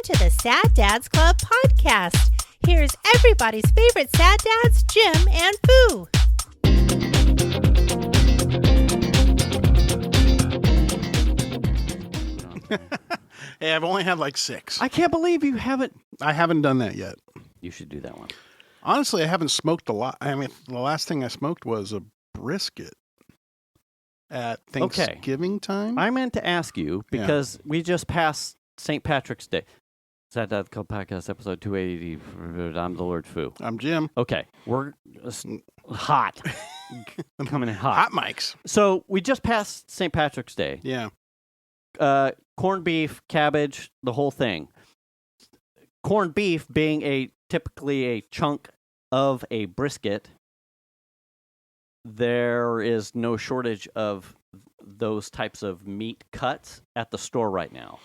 to the Sad Dads Club podcast. Here's everybody's favorite sad dads, Jim and Foo. Hey, I've only had like 6. I can't believe you haven't. I haven't done that yet. You should do that one. Honestly, I haven't smoked a lot. I mean, the last thing I smoked was a brisket at Thanksgiving time. I meant to ask you because we just passed St. Patrick's Day. Sad Dad Club Podcast, episode 280. I'm the Lord Foo. I'm Jim. Okay, we're hot. Coming in hot. Hot mics. So we just passed St. Patrick's Day. Yeah. Corned beef, cabbage, the whole thing. Corned beef being typically a chunk of a brisket, there is no shortage of those types of meat cuts at the store right now.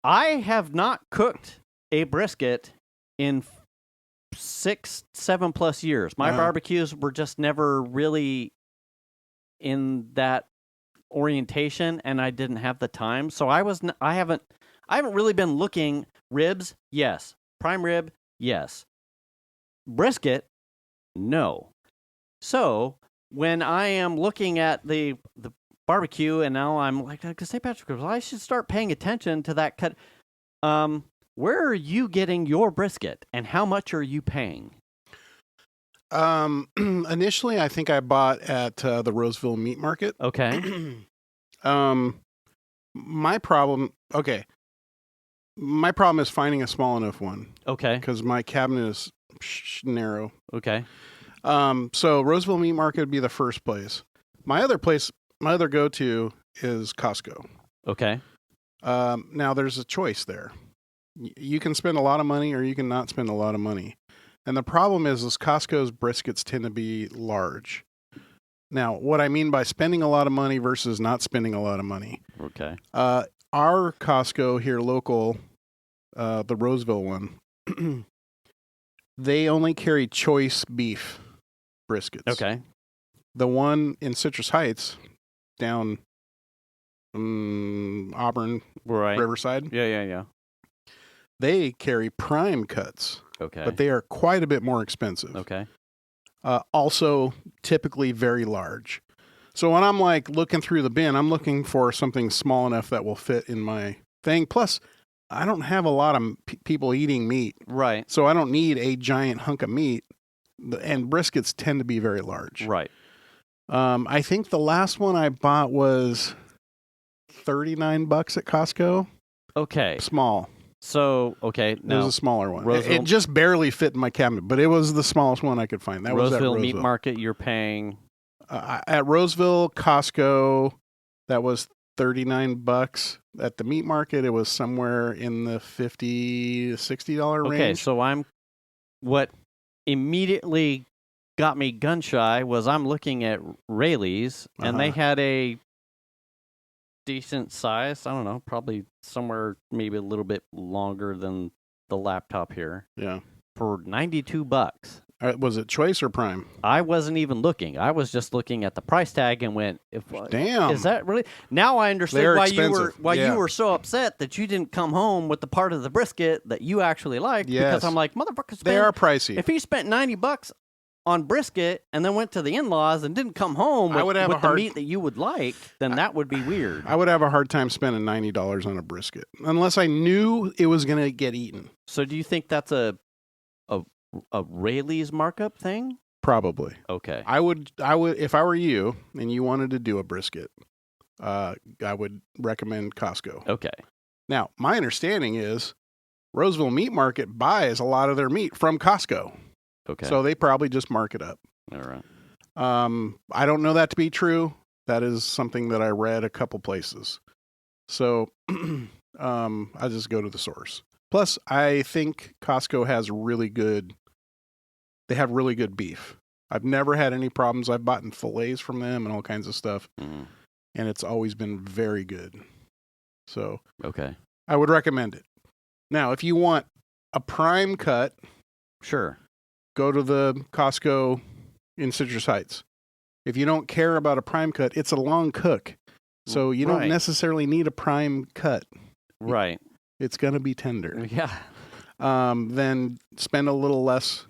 I have not cooked a brisket in 6, 7+ years. My barbecues were just never really in that orientation, and I didn't have the time. So I haven't really been looking. Ribs, yes. Prime rib, yes. Brisket, no. So when I am looking at the barbecue, and now I'm like, St. Patrick's, well, I should start paying attention to that cut. Where are you getting your brisket, and how much are you paying? Initially, I think I bought at the Roseville Meat Market. Okay. My problem is finding a small enough one. Okay. Because my cabinet is narrow. Okay. So Roseville Meat Market would be the first place. My other go-to is Costco. Okay. Now there's a choice there. You can spend a lot of money or you can not spend a lot of money. And the problem is Costco's briskets tend to be large. Now, what I mean by spending a lot of money versus not spending a lot of money. Okay. Our Costco here local, the Roseville one, they only carry choice beef briskets. Okay. The one in Citrus Heights, down Auburn, Riverside. Yeah. They carry prime cuts. Okay. But they are quite a bit more expensive. Okay. Also, typically very large. So when I'm like looking through the bin, I'm looking for something small enough that will fit in my thing. Plus, I don't have a lot of people eating meat. Right. So I don't need a giant hunk of meat. And briskets tend to be very large. Right. I think the last one I bought was $39 at Costco. Okay. Small. So, okay. It was a smaller one. Roseville, it just barely fit in my cabinet, but it was the smallest one I could find. That was at Roseville Meat Market, you're paying? At Roseville, Costco, that was $39. At the meat market, it was somewhere in the $50 to $60 range. Okay, so what immediately got me gun shy was I'm looking at Rayleigh's, and they had a decent size. I don't know, probably somewhere maybe a little bit longer than the laptop here. Yeah. For $92. Was it choice or prime? I wasn't even looking. I was just looking at the price tag and went, "Damn, is that really?" Now I understand why you were so upset that you didn't come home with the part of the brisket that you actually liked. Yes. Because I'm like, motherfuckers, they are pricey. If he spent $90 on brisket and then went to the in-laws and didn't come home with the meat that you would like, then that would be weird. I would have a hard time spending $90 on a brisket unless I knew it was going to get eaten. So do you think that's a Rayleigh's markup thing? Probably. Okay. I would if I were you and you wanted to do a brisket, I would recommend Costco. Okay. Now, my understanding is Roseville Meat Market buys a lot of their meat from Costco. Okay. So they probably just mark it up. All right. I don't know that to be true. That is something that I read a couple places. So I just go to the source. Plus, I think Costco has really good beef. I've never had any problems. I've bought fillets from them and all kinds of stuff. Mm. And it's always been very good. So okay. I would recommend it. Now, if you want a prime cut, sure, go to the Costco in Citrus Heights. If you don't care about a prime cut, it's a long cook. So you don't necessarily need a prime cut. Right. it's going to be tender. Yeah. Then spend a little less,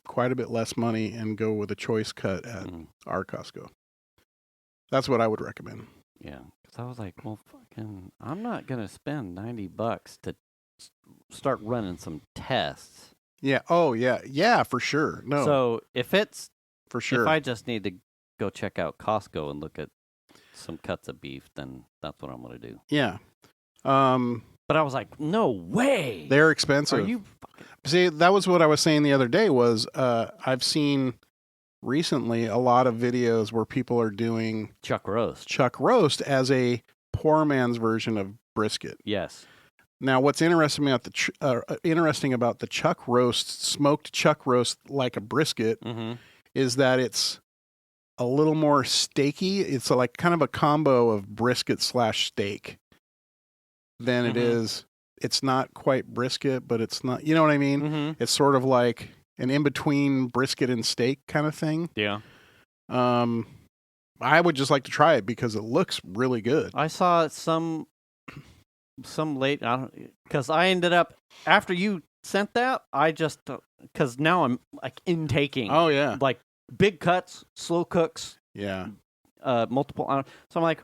quite a bit less money, and go with a choice cut at our Costco. That's what I would recommend. Yeah, because I was like, well, fucking, I'm not gonna spend $90 to start running some tests. Yeah. Oh, yeah. Yeah, for sure. No. So if it's for sure, if I just need to go check out Costco and look at some cuts of beef, then that's what I'm gonna do. Yeah. But I was like, no way. They're expensive. Are you? See, that was what I was saying the other day. Was I've seen recently a lot of videos where people are doing Chuck roast as a poor man's version of brisket. Yes. Now, what's interesting about the chuck roast, smoked chuck roast like a brisket, is that it's a little more steaky. It's like kind of a combo of brisket / steak than it is. It's not quite brisket, but it's not. You know what I mean? It's sort of like an in-between brisket and steak kind of thing. Yeah. I would just like to try it because it looks really good. I saw some late, because I ended up, after you sent that, I just, because now I'm like intaking. Oh, yeah. Like big cuts, slow cooks. Yeah. Multiple. So I'm like,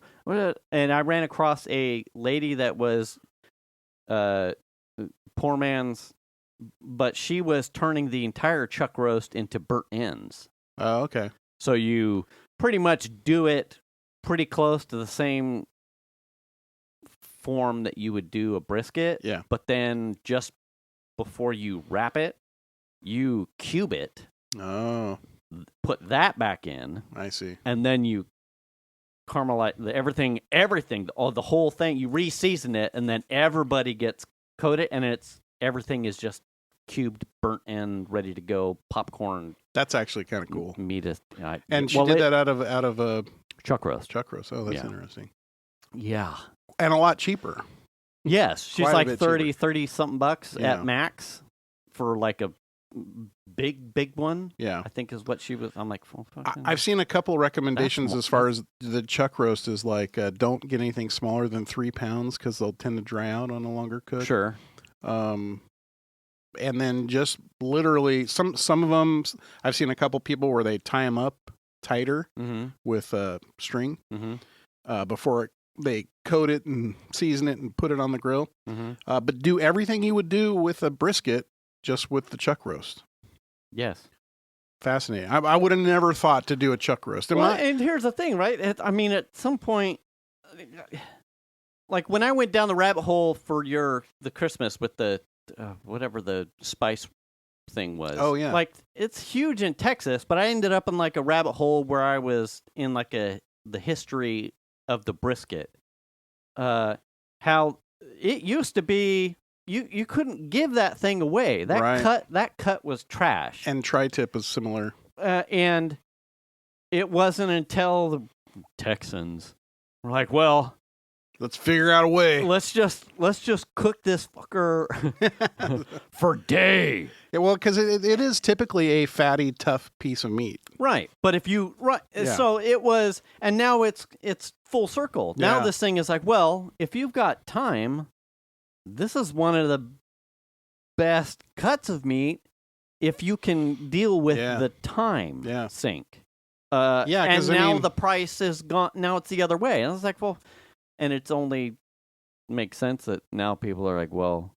and I ran across a lady that was poor man's, but she was turning the entire chuck roast into burnt ends. Oh, okay. So you pretty much do it pretty close to the same form that you would do a brisket. Yeah. But then just before you wrap it, you cube it. Oh. Put that back in. I see. And then you caramelize everything, the whole thing. You re-season it, and then everybody gets coated, and everything is just cubed, burnt end, ready to go. Popcorn. That's actually kind of cool. Meat is, and she did that out of a chuck roast. Chuck roast. Oh, that's interesting. Yeah, and a lot cheaper. Yes, she's Quite like 30 something bucks at max for like a big one. Yeah, I think is what she was. I'm like, oh, I've seen a couple recommendations as far as the chuck roast is like, don't get anything smaller than 3 pounds because they'll tend to dry out on a longer cook. Sure. And then just literally some of them, I've seen a couple people where they tie them up tighter with a string before they coat it and season it and put it on the grill. But do everything you would do with a brisket just with the chuck roast. Yes. Fascinating. I would have never thought to do a chuck roast. And here's the thing, right? At some point, like when I went down the rabbit hole for the Christmas with the whatever the spice thing was. Oh, yeah. Like, it's huge in Texas, but I ended up in like a rabbit hole where I was in like the history of the brisket. How it used to be, you couldn't give that thing away. That cut was trash. And tri-tip is similar. And it wasn't until the Texans were like, well, let's figure out a way. Let's just cook this fucker for day. Yeah, well, because it is typically a fatty, tough piece of meat. Right. But if you so it was, and now it's full circle. Yeah. Now this thing is like, well, if you've got time, this is one of the best cuts of meat if you can deal with the time sink. And now the price is gone. Now it's the other way. And I was like, well. And it's only makes sense that now people are like, well,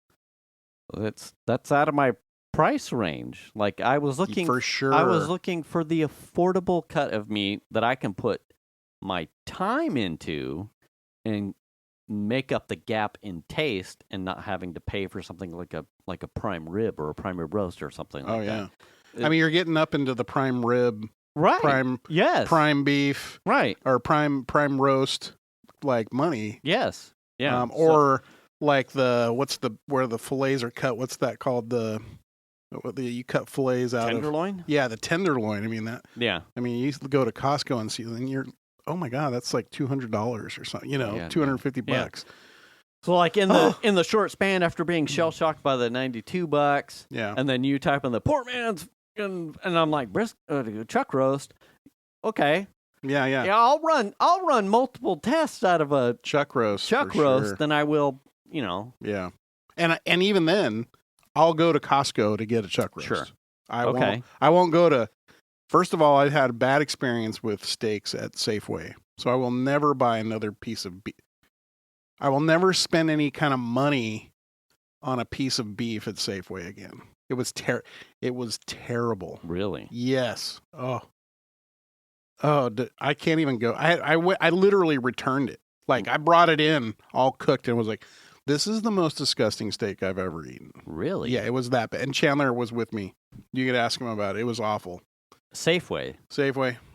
that's out of my price range. Like I was looking for sure. I was looking for the affordable cut of meat that I can put my time into and make up the gap in taste and not having to pay for something like a prime rib or a prime rib roast or something like that. I mean, you're getting up into the prime rib, right? Prime beef, right? Or prime roast. Like money, yes, yeah, or like where the fillets are cut. What's that called? You cut fillets out tenderloin. The tenderloin. I mean that. Yeah. I mean you used to go to Costco and see, and you're, oh my god, that's like $200 or something. $250. Yeah. So like in the short span after being shell shocked by the $92, and then you type in the poor man's and I'm like chuck roast, okay. Yeah. I'll run multiple tests out of a chuck roast. Chuck roast, then I will, Yeah. And even then, I'll go to Costco to get a chuck roast. Sure. I won't go to. First of all, I had a bad experience with steaks at Safeway, so I will never buy another piece of beef. I will never spend any kind of money on a piece of beef at Safeway again. It was terrible. Really? Yes. I can't even go. I literally returned it. Like, I brought it in all cooked and was like, this is the most disgusting steak I've ever eaten. Really? Yeah, it was that bad. And Chandler was with me. You could ask him about it. It was awful. Safeway.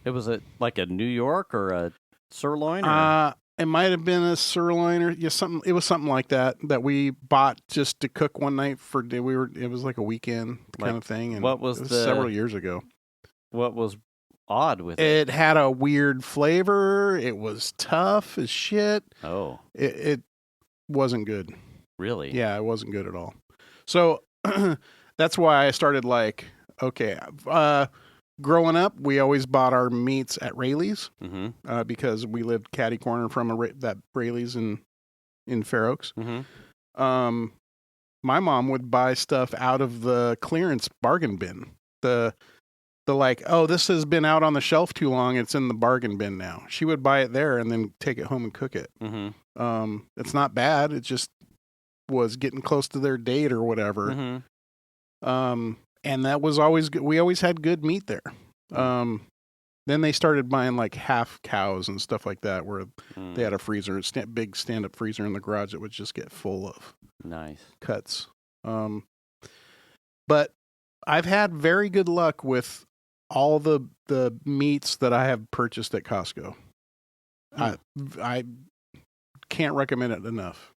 It was like a New York or a sirloin? Or? It might have been a sirloin or something. It was something like that we bought just to cook one night for. It was like a weekend kind of thing. And what was it was several years ago. What was odd with it? It had a weird flavor. It was tough as shit. Oh, it wasn't good. Really? Yeah, it wasn't good at all. So that's why I started like, okay, growing up, we always bought our meats at Rayleigh's because we lived catty corner from that Rayleigh's in Fair Oaks. Mm-hmm. My mom would buy stuff out of the clearance bargain bin. The like, oh, this has been out on the shelf too long. It's in the bargain bin now. She would buy it there and then take it home and cook it. Mm-hmm. It's not bad. It just was getting close to their date or whatever. Mm-hmm. And that was always good. We always had good meat there. Then they started buying like half cows and stuff like that, where they had a freezer, big stand-up freezer in the garage that would just get full of cuts. But I've had very good luck with all the meats that I have purchased at Costco. I can't recommend it enough.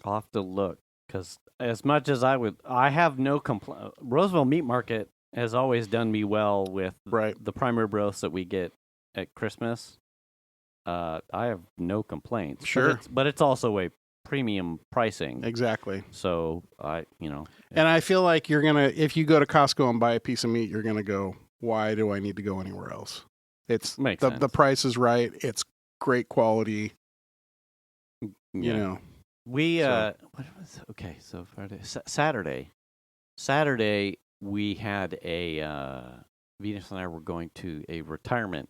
I'll have to look, because as much as I have no complaint. Roseville Meat Market has always done me well with the prime rib roast that we get at Christmas. I have no complaints. Sure. But it's also a premium pricing. Exactly. So and I feel like if you go to Costco and buy a piece of meat, you're going to go, why do I need to go anywhere else? Makes sense. The price is right. It's great quality. You know. So Friday, Saturday we had Venus and I were going to a retirement,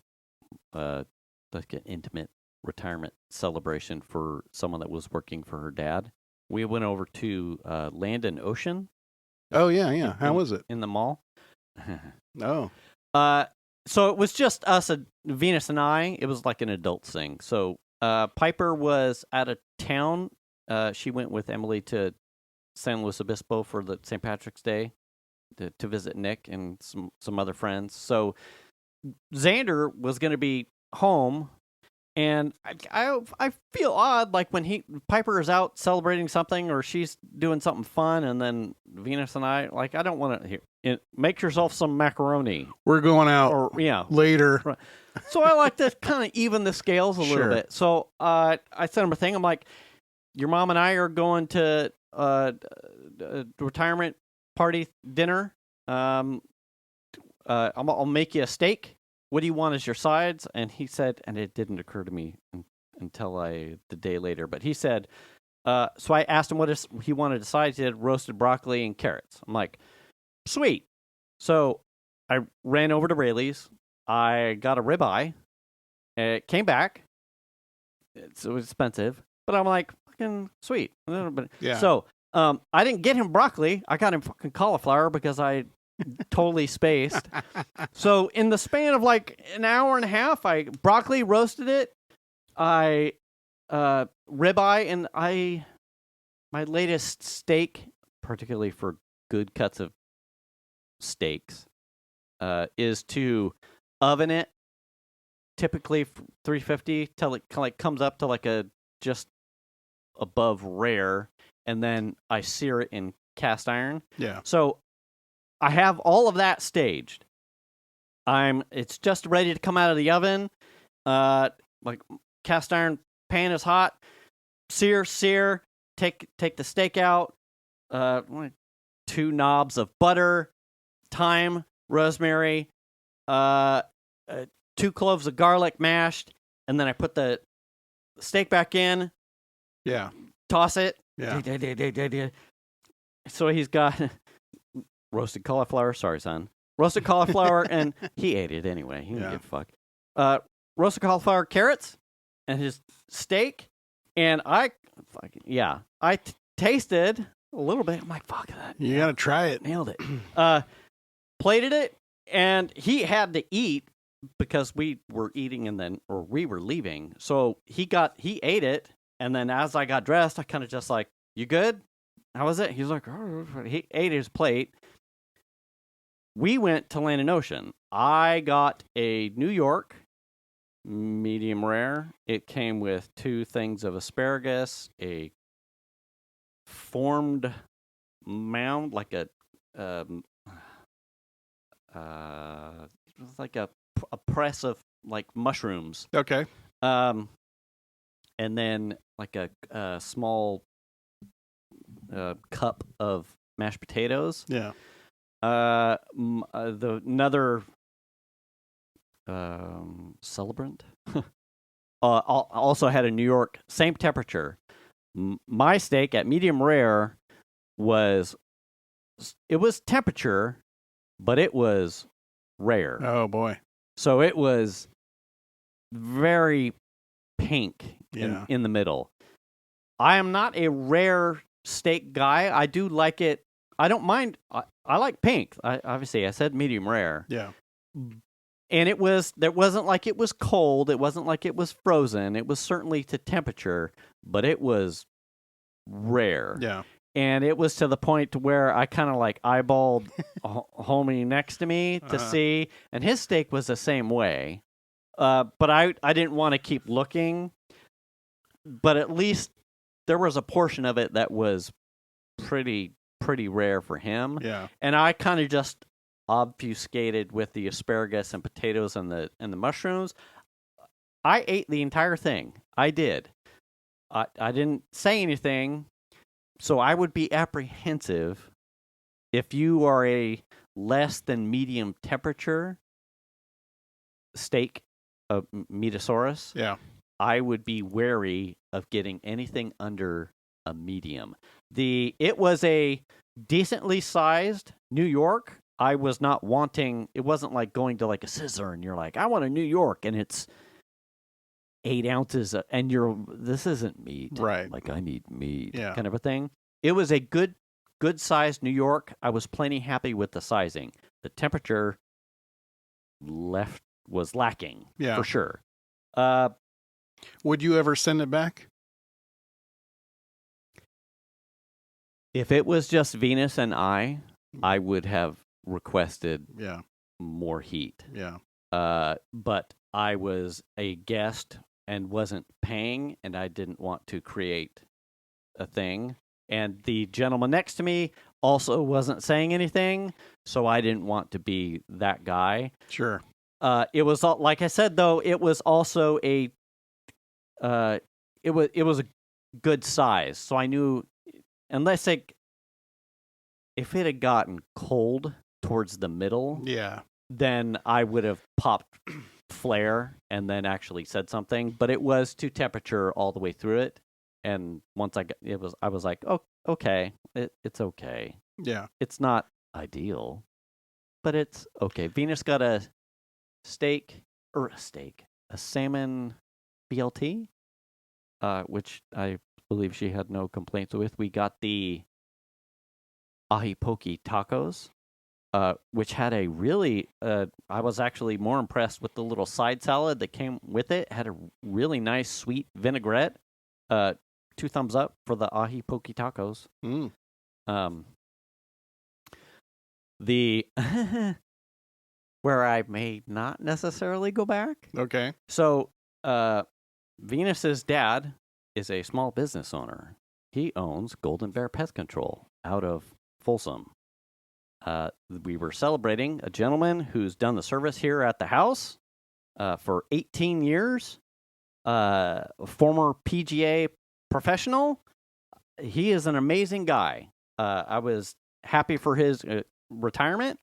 like an intimate retirement celebration for someone that was working for her dad. We went over to Land and Ocean. Oh yeah. How was it? In the mall. Oh. So it was just us, Venus and I. It was like an adult thing. So Piper was out of town. She went with Emily to San Luis Obispo for the St. Patrick's Day to visit Nick and some other friends. So Xander was going to be home, and I feel odd, like when Piper is out celebrating something or she's doing something fun, and then Venus and I, like, I don't want to make yourself some macaroni. We're going out later. Right. So I like to kind of even the scales a little bit. So I sent him a thing. I'm like, your mom and I are going to a retirement party dinner. I'll make you a steak. What do you want as your sides? And he said, and it didn't occur to me until the day later, but he said, so I asked him what he wanted as sides. He had roasted broccoli and carrots. I'm like, sweet. So I ran over to Rayleigh's. I got a ribeye. It came back. It was expensive, but I'm like, fucking sweet. Yeah. So I didn't get him broccoli. I got him fucking cauliflower because I totally spaced. So in the span of like an hour and a half, I broccoli roasted it. I ribeye, and my latest steak, particularly for good cuts of steaks, is to oven it, typically 350 till it like comes up to like a just above rare, and then I sear it in cast iron. Yeah. So I have all of that staged. It's just ready to come out of the oven. Like cast iron pan is hot. Sear. Take the steak out. 2 knobs of butter, thyme, rosemary, 2 cloves of garlic mashed, and then I put the steak back in. Yeah. Toss it. Yeah. so he's got roasted cauliflower. Sorry, son. Roasted cauliflower, and he ate it anyway. He didn't give a fuck. Roasted cauliflower, carrots, and his steak. And I tasted a little bit. I'm like, fuck that. You got to try it. Nailed it. Plated it, and he had to eat because we were eating or we were leaving. So he ate it, and then as I got dressed, I kind of just like, you good? How was it? He was like, oh. He ate his plate. We went to Land and Ocean. I got a New York medium rare. It came with 2 things of asparagus, a formed mound, like it was like a press of like mushrooms. Okay. And then like a small cup of mashed potatoes. Yeah. Another celebrant also had a New York, same temperature. My steak at medium rare was temperature, but it was rare. Oh boy. So it was very pink in the middle. I am not a rare steak guy. I do like it. I don't mind. I like pink. Obviously, I said medium rare. Yeah. And it wasn't like it was cold. It wasn't like it was frozen. It was certainly to temperature, but it was rare. Yeah. And it was to the point to where I kind of like eyeballed homie next to me to see, and his steak was the same way. But I didn't want to keep looking. But at least there was a portion of it that was pretty rare for him. Yeah. And I kind of just obfuscated with the asparagus and potatoes and the mushrooms. I ate the entire thing. I did. I didn't say anything. So I would be apprehensive if you are a less than medium temperature steak of Metasaurus. Yeah. I would be wary of getting anything under a medium. It was a decently sized New York. I was not wanting. It wasn't like going to like a Sizzler and you're like, I want a New York, and it's 8 ounces, and this isn't meat, right? Like I need meat, yeah, kind of a thing. It was a good sized New York. I was plenty happy with the sizing. The temperature was lacking, for sure. Would you ever send it back? If it was just Venus and I would have requested more heat. Yeah. But I was a guest and wasn't paying, and I didn't want to create a thing. And the gentleman next to me also wasn't saying anything, so I didn't want to be that guy. Sure. It was like I said, though. It was also it was a good size, so I knew unless if it had gotten cold towards the middle, then I would have popped flare and then actually said something. But it was to temperature all the way through it, and once I was like, oh, okay, it's okay. Yeah, it's not ideal, but it's okay. Venus got a salmon BLT, which I believe she had no complaints with. We got the ahi poke tacos, which had a really, I was actually more impressed with the little side salad that came with it. It had a really nice sweet vinaigrette. 2 thumbs up for the ahi poke tacos. The where I may not necessarily go back. Okay. So, Venus's dad is a small business owner. He owns Golden Bear Pest Control out of Folsom. We were celebrating a gentleman who's done the service here at the house for 18 years. Former PGA professional. He is an amazing guy. I was happy for his retirement.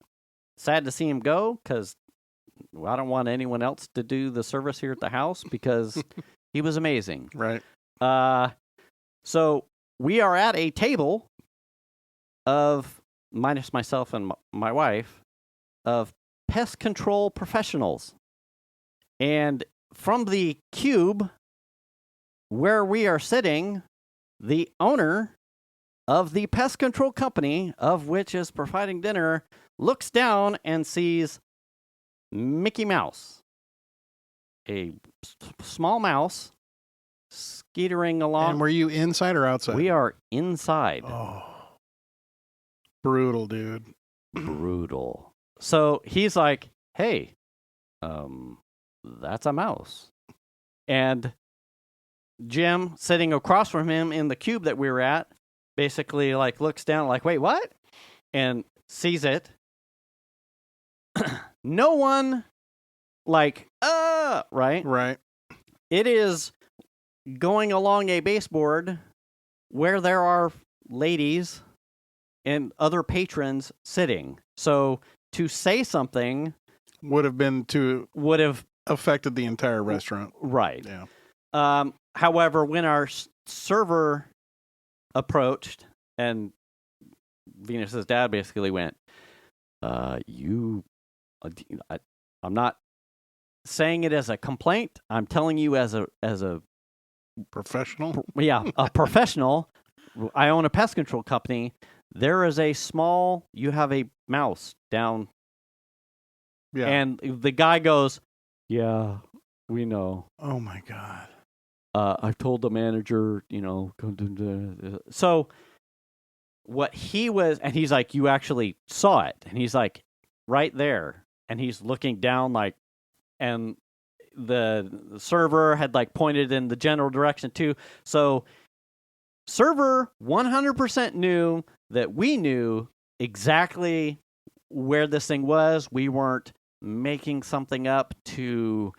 Sad to see him go because I don't want anyone else to do the service here at the house because he was amazing. Right. So we are at a table of, minus myself and my wife, of pest control professionals. And from the cube where we are sitting, the owner of the pest control company, of which is providing dinner, looks down and sees Mickey Mouse, a small mouse, skittering along. And were you inside or outside? We are inside. Oh, brutal, dude. Brutal. So he's like, hey, that's a mouse. And Jim, sitting across from him in the cube that we were at, basically like looks down like, wait, what? And sees it. No one like, right? Right. It is going along a baseboard where there are ladies and other patrons sitting. So to say something would have affected the entire restaurant. Right. Yeah. However, when our server approached and Venus's dad basically went, I'm not saying it as a complaint. I'm telling you as a professional. A professional. I own a pest control company. There is you have a mouse down. Yeah. And the guy goes, yeah, we know. Oh my God. I've told the manager, So what he was, and he's like, you actually saw it. And he's like, right there. And he's looking down and the server had pointed in the general direction too. So server 100% knew that we knew exactly where this thing was. We weren't making something up to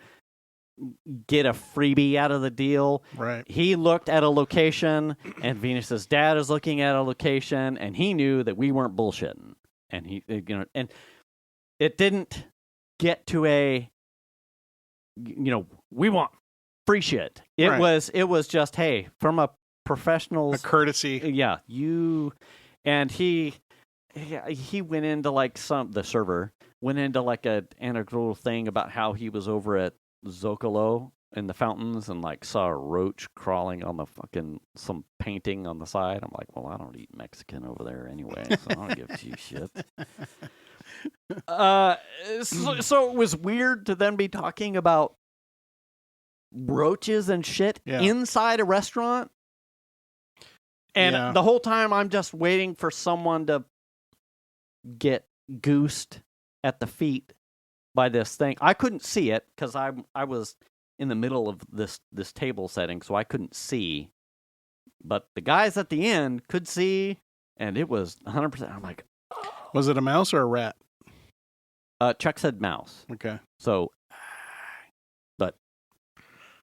get a freebie out of the deal. Right. He looked at a location, and Venus's dad is looking at a location, and he knew that we weren't bullshitting. And and it didn't get to we want free shit. It was just, hey, from a professional's a courtesy. Yeah, and he went into the server went into an anecdotal thing about how he was over at Zocalo in the fountains and saw a roach crawling on some painting on the side. I'm like, well, I don't eat Mexican over there anyway, so I don't give two shit. So it was weird to then be talking about roaches and shit inside a restaurant. And the whole time I'm just waiting for someone to get goosed at the feet by this thing. I couldn't see it because I was in the middle of this table setting, so I couldn't see. But the guys at the end could see, and it was 100%. I'm like, oh. Was it a mouse or a rat? Chuck said mouse. Okay. So, but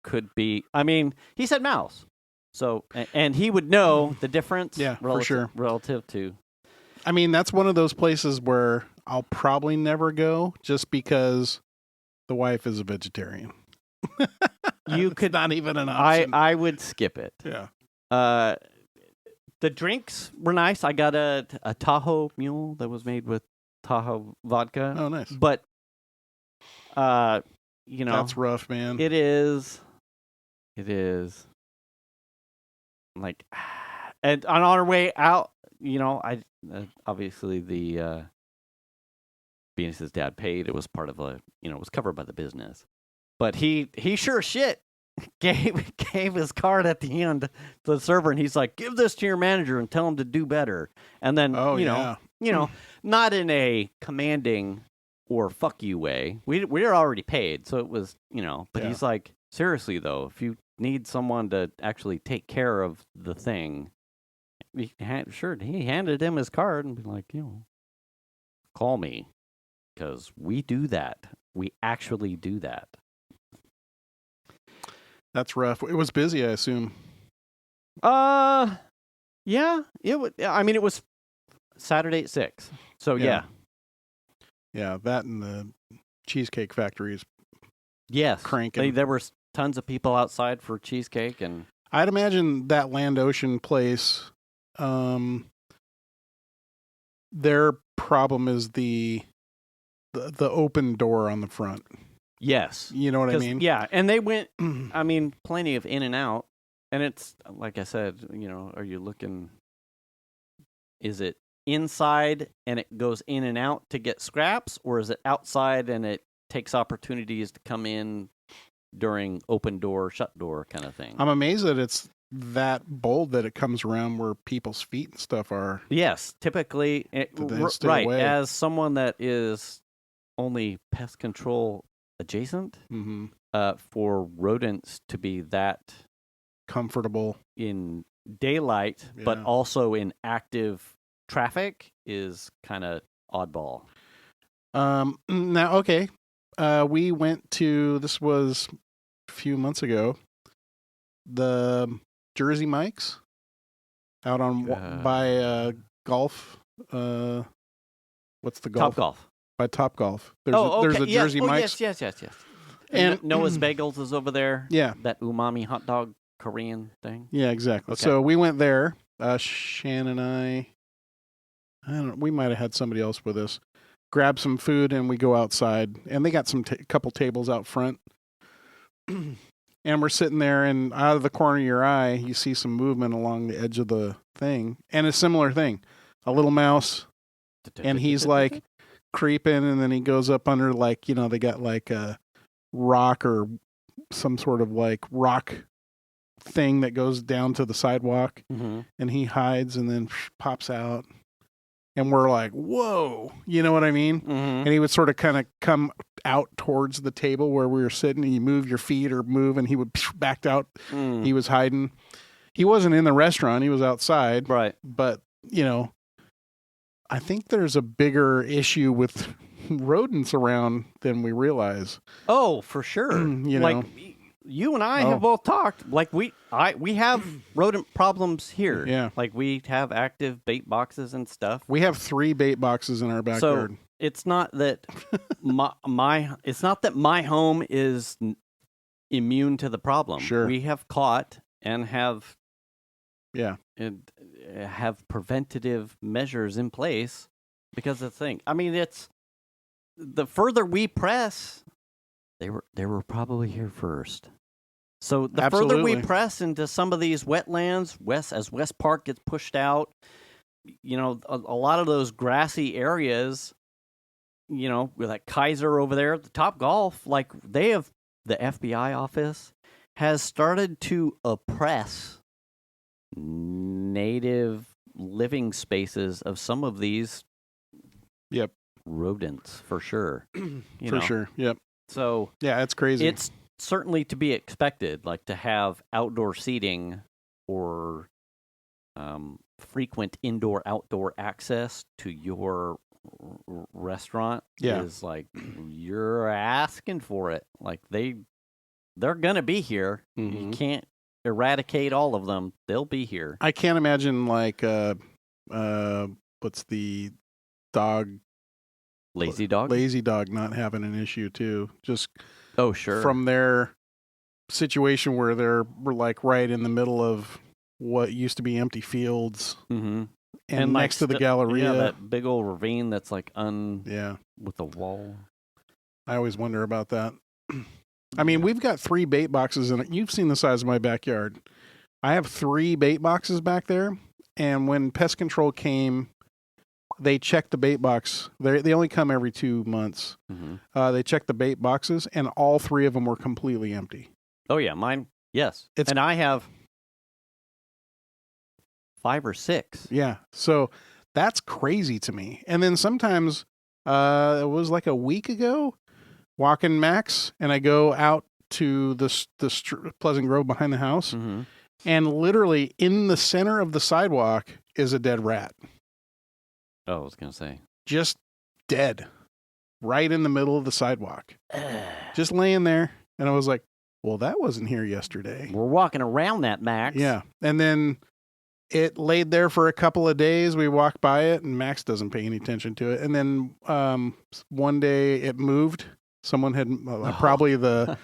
could be. I mean, he said mouse. So, and he would know the difference. Yeah, for sure. Relative to. I mean, that's one of those places where I'll probably never go just because the wife is a vegetarian. You could not even an option. I would skip it. Yeah. The drinks were nice. I got a Tahoe mule that was made with Tahoe vodka. Oh, nice. But that's rough, man. It is. And on our way out, I obviously the Venus's dad paid. It was part of it was covered by the business. But he sure shit gave his card at the end to the server, and he's like, "Give this to your manager and tell him to do better." And then not in a commanding or fuck you way. We were already paid, so it was But he's like, seriously though, if you need someone to actually take care of the thing, he handed him his card and be like, call me, because we do that. We actually do that. That's rough. It was busy, I assume. Yeah. It was Saturday at 6. So yeah. Yeah, that and the Cheesecake Factory is cranking. There were tons of people outside for cheesecake, and I'd imagine that Land Ocean place their problem is the open door on the front. Yes. You know what I mean? Yeah, and they went, I mean, plenty of in and out. And it's, like I said, are you looking, is it inside and it goes in and out to get scraps, or is it outside and it takes opportunities to come in during open door, shut door kind of thing? I'm amazed that it's that bold that it comes around where people's feet and stuff are. Yes, typically, stay right, away. as someone that is only pest control adjacent, for rodents to be that comfortable in daylight, but also in active traffic is kind of oddball. Now, okay. We went to, this was a few months ago, the Jersey Mike's out on by golf. What's the golf? Topgolf. By Topgolf. There's a Jersey Mike's. Yes. And Noah's Bagels is over there. Yeah. That umami hot dog Korean thing. Yeah, exactly. Okay. So we went there. Shan and I don't know, we might have had somebody else with us. Grab some food and we go outside. And they got some couple tables out front. And we're sitting there, and out of the corner of your eye, you see some movement along the edge of the thing. And a similar thing. A little mouse. And he's like creeping, and then he goes up under, like, they got like a rock or some sort of like rock thing that goes down to the sidewalk. And he hides and then pops out. And we're like, whoa, you know what I mean? And he would sort of kind of come out towards the table where we were sitting, and you move your feet or move, and he would back out. He was hiding. He wasn't in the restaurant. He was outside. Right. But, I think there's a bigger issue with rodents around than we realize. Oh, for sure. Like, you and I have both talked. Like, we have rodent problems here. Yeah. Like, we have active bait boxes and stuff. We have 3 bait boxes in our backyard. So it's not that it's not that my home is immune to the problem. Sure. We have caught and have have preventative measures in place because of the thing. I mean, it's the further we press, they were probably here first. So the further we press into some of these wetlands, as West Park gets pushed out, a lot of those grassy areas, with that Kaiser over there at the Topgolf, like the FBI office has started to oppress native living spaces of some of these rodents, for sure. Sure, yep. So yeah, it's crazy. It's certainly to be expected, like to have outdoor seating or frequent indoor-outdoor access to your restaurant is like you're asking for it. Like they're gonna be here. You can't eradicate all of them. They'll be here. I can't imagine like what's the dog? Lazy dog? Lazy dog not having an issue too. Just sure. From their situation where we're like right in the middle of what used to be empty fields. And like next to the Galleria. Yeah, that big old ravine that's like with a wall. I always wonder about that. I mean, we've got 3 bait boxes in it. You've seen the size of my backyard. I have 3 bait boxes back there. And when pest control came, they checked the bait box. They only come every 2 months. They checked the bait boxes, and all 3 of them were completely empty. Oh, yeah. Mine, yes. And I have 5 or 6. Yeah. So that's crazy to me. And then sometimes, it was like a week ago, walking Max, and I go out to the Pleasant Grove behind the house, and literally in the center of the sidewalk is a dead rat. Oh, I was going to say. Just dead. Right in the middle of the sidewalk. Just laying there. And I was like, well, that wasn't here yesterday. We're walking around that, Max. Yeah. And then it laid there for a couple of days. We walked by it, and Max doesn't pay any attention to it. And then one day it moved. Someone had probably the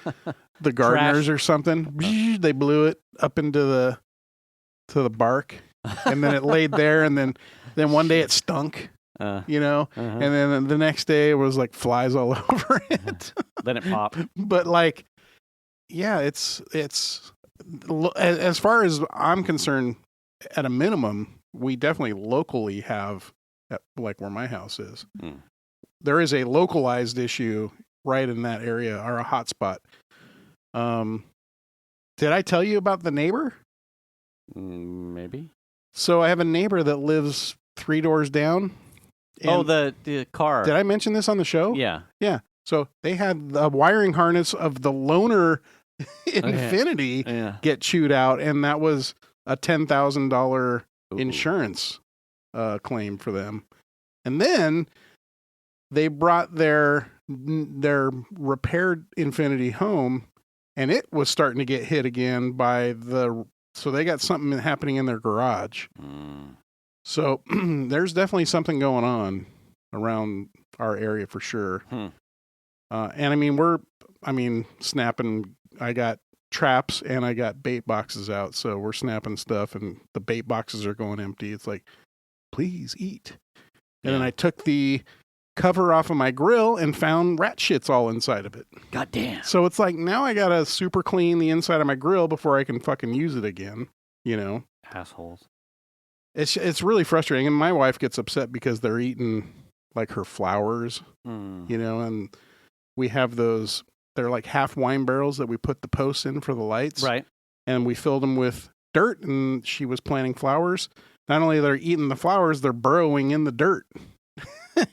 gardeners or something. They blew it up into the bark. And then it laid there, and then one day it stunk. you know, and then the next day it was like flies all over it. Then it popped. But like, yeah, it's as far as I'm concerned, at a minimum, we definitely locally have, like where my house is, there is a localized issue right in that area, or a hot spot. Did I tell you about the neighbor? Maybe. So I have a neighbor that lives 3 doors down. Oh, the car. Did I mention this on the show? Yeah. Yeah. So they had the wiring harness of the loaner Infinity get chewed out, and that was a $10,000 insurance claim for them. And then they brought their repaired Infinity home, and it was starting to get hit again so they got something happening in their garage. So there's definitely something going on around our area for sure. And I mean, snapping, I got traps and I got bait boxes out. So we're snapping stuff and the bait boxes are going empty. It's like, please eat. And then I took the cover off of my grill and found rat shits all inside of it. God damn. So it's like, now I got to super clean the inside of my grill before I can fucking use it again, you know? Assholes. It's really frustrating. And my wife gets upset because they're eating like her flowers, you know, and we have those, they're like half wine barrels that we put the posts in for the lights. Right. And we filled them with dirt, and she was planting flowers. Not only they're eating the flowers, they're burrowing in the dirt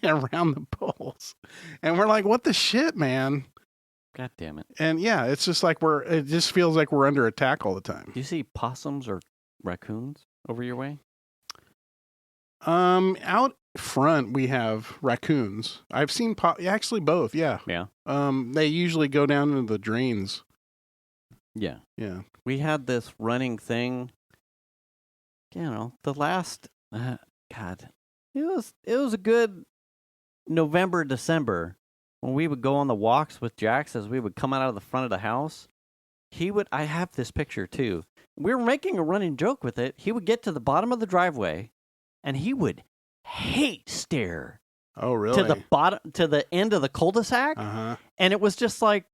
around the poles. And we're like, what the shit, man? God damn it. And yeah, it's just like it just feels like we're under attack all the time. Do you see possums or raccoons over your way? Out front we have raccoons. I've seen actually both, yeah. Yeah. They usually go down into the drains. Yeah. Yeah. We had this running thing, you know, the last God, it was a good November, December when we would go on the walks with Jax as we would come out of the front of the house. I have this picture too. We were making a running joke with it. He would get to the bottom of the driveway and he would hate stare. Oh, really? To the end of the cul-de-sac. And it was just like,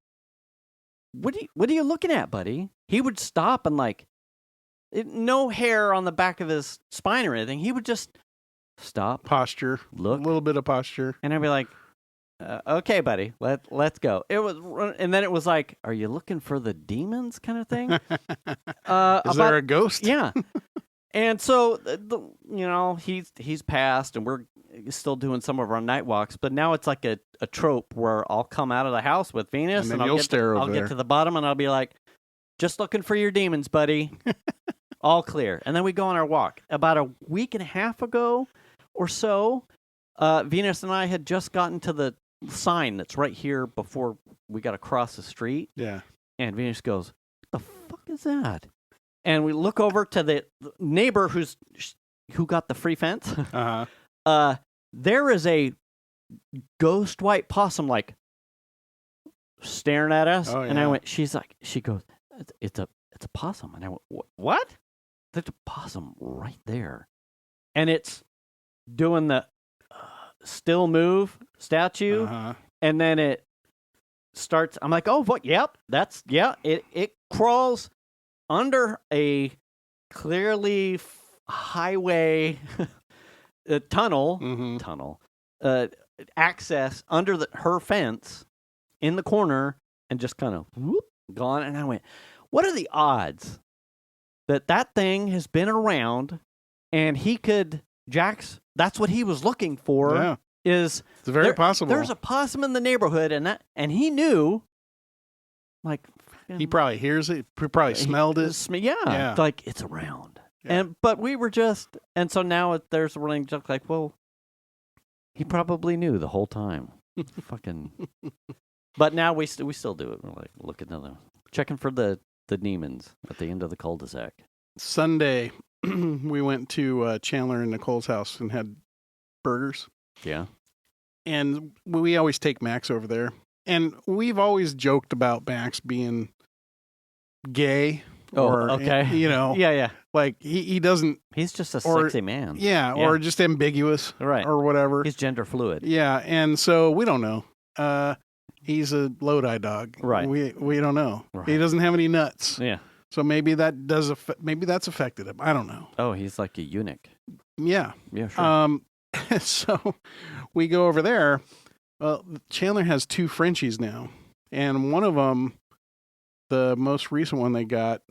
what are you looking at, buddy? He would stop and no hair on the back of his spine or anything. He would just stop, posture, look, a little bit of posture, and I'd be like, "Okay, buddy, let's go." And then it was like, "Are you looking for the demons?" kind of thing. Is there a ghost? Yeah. And so, he's passed, and we're still doing some of our night walks. But now it's like a trope where I'll come out of the house with Venus, and I'll get to the bottom, and I'll be like, "Just looking for your demons, buddy." All clear. And then we go on our walk. About a week and a half ago or so, Venus and I had just gotten to the sign that's right here before we got to cross the street. Yeah. And Venus goes, "What the fuck is that?" And we look over to the neighbor who got the free fence. There is a ghost white possum staring at us. Oh, yeah. And I went, she goes, it's a possum. And I went, what? There's a possum right there. And it's doing the still move statue. And then it starts, I'm like, oh, what? Yep. It crawls under a clearly highway tunnel access under her fence in the corner and just kind of gone. And I went, what are the odds that thing has been around and Jax, that's what he was looking for. Yeah. It's very possible. There's a possum in the neighborhood and he knew, he probably hears it. He probably smelled it. Yeah. It's around. Yeah. But we were so now there's a running joke well, he probably knew the whole time. Fucking. But now we still do it. We're looking at them, checking for the demons at the end of the cul-de-sac. Sunday, we went to Chandler and Nicole's house and had burgers. Yeah. And we always take Max over there. And we've always joked about Max being gay Oh, or, okay. Yeah. like he doesn't. He's just a Or- sexy man. Yeah, Yeah. or just ambiguous, Right. or whatever. He's gender fluid. Yeah, and so we don't know. He's a Lodi dog. Right. We don't know. Right. He doesn't have any nuts. Yeah. So maybe maybe that's affected him. I don't know. Oh, he's like a eunuch. Yeah. Yeah, sure. So we go over there. Chandler has 2 Frenchies now, and one of them, the most recent one they got,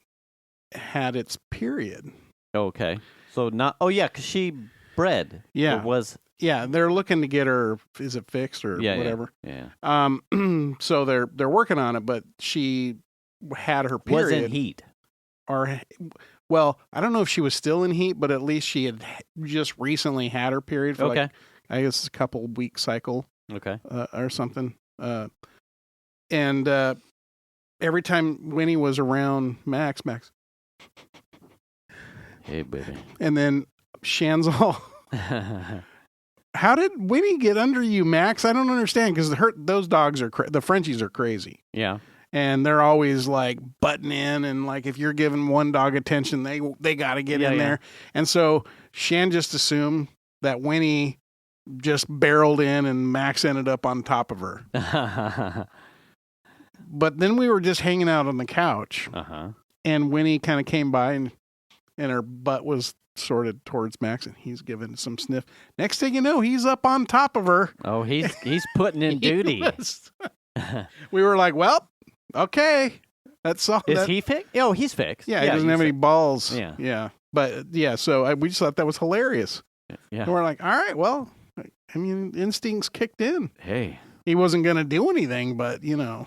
had its period. Okay. So not. Oh yeah, because she bred. Yeah. Or was. Yeah, they're looking to get her. Is it fixed or whatever? Yeah. So they're working on it, but she had her period. Was in heat. Or, well, I don't know if she was still in heat, but at least she had just recently had her period for like, I guess, a couple week cycle. Okay. Or something. And every time Winnie was around Max, Hey, baby. and then Shan's all, how did Winnie get under you, Max? I don't understand, because those dogs the Frenchies are crazy. Yeah. And they're always like butting in, and like if you're giving one dog attention, they got to get in there. And so Shan just assumed that Winnie just barreled in, and Max ended up on top of her. But then we were just hanging out on the couch, and Winnie kind of came by, and her butt was sorted towards Max, and he's giving some sniff. Next thing you know, he's up on top of her. Oh, he's putting in duty. We were like, well, okay, that's all. Is he fixed? Oh, he's fixed. Yeah, he doesn't have any balls. Yeah. But yeah, so we just thought that was hilarious. Yeah. And we're like, all right, well, I mean, instincts kicked in. Hey, he wasn't going to do anything, but Yeah.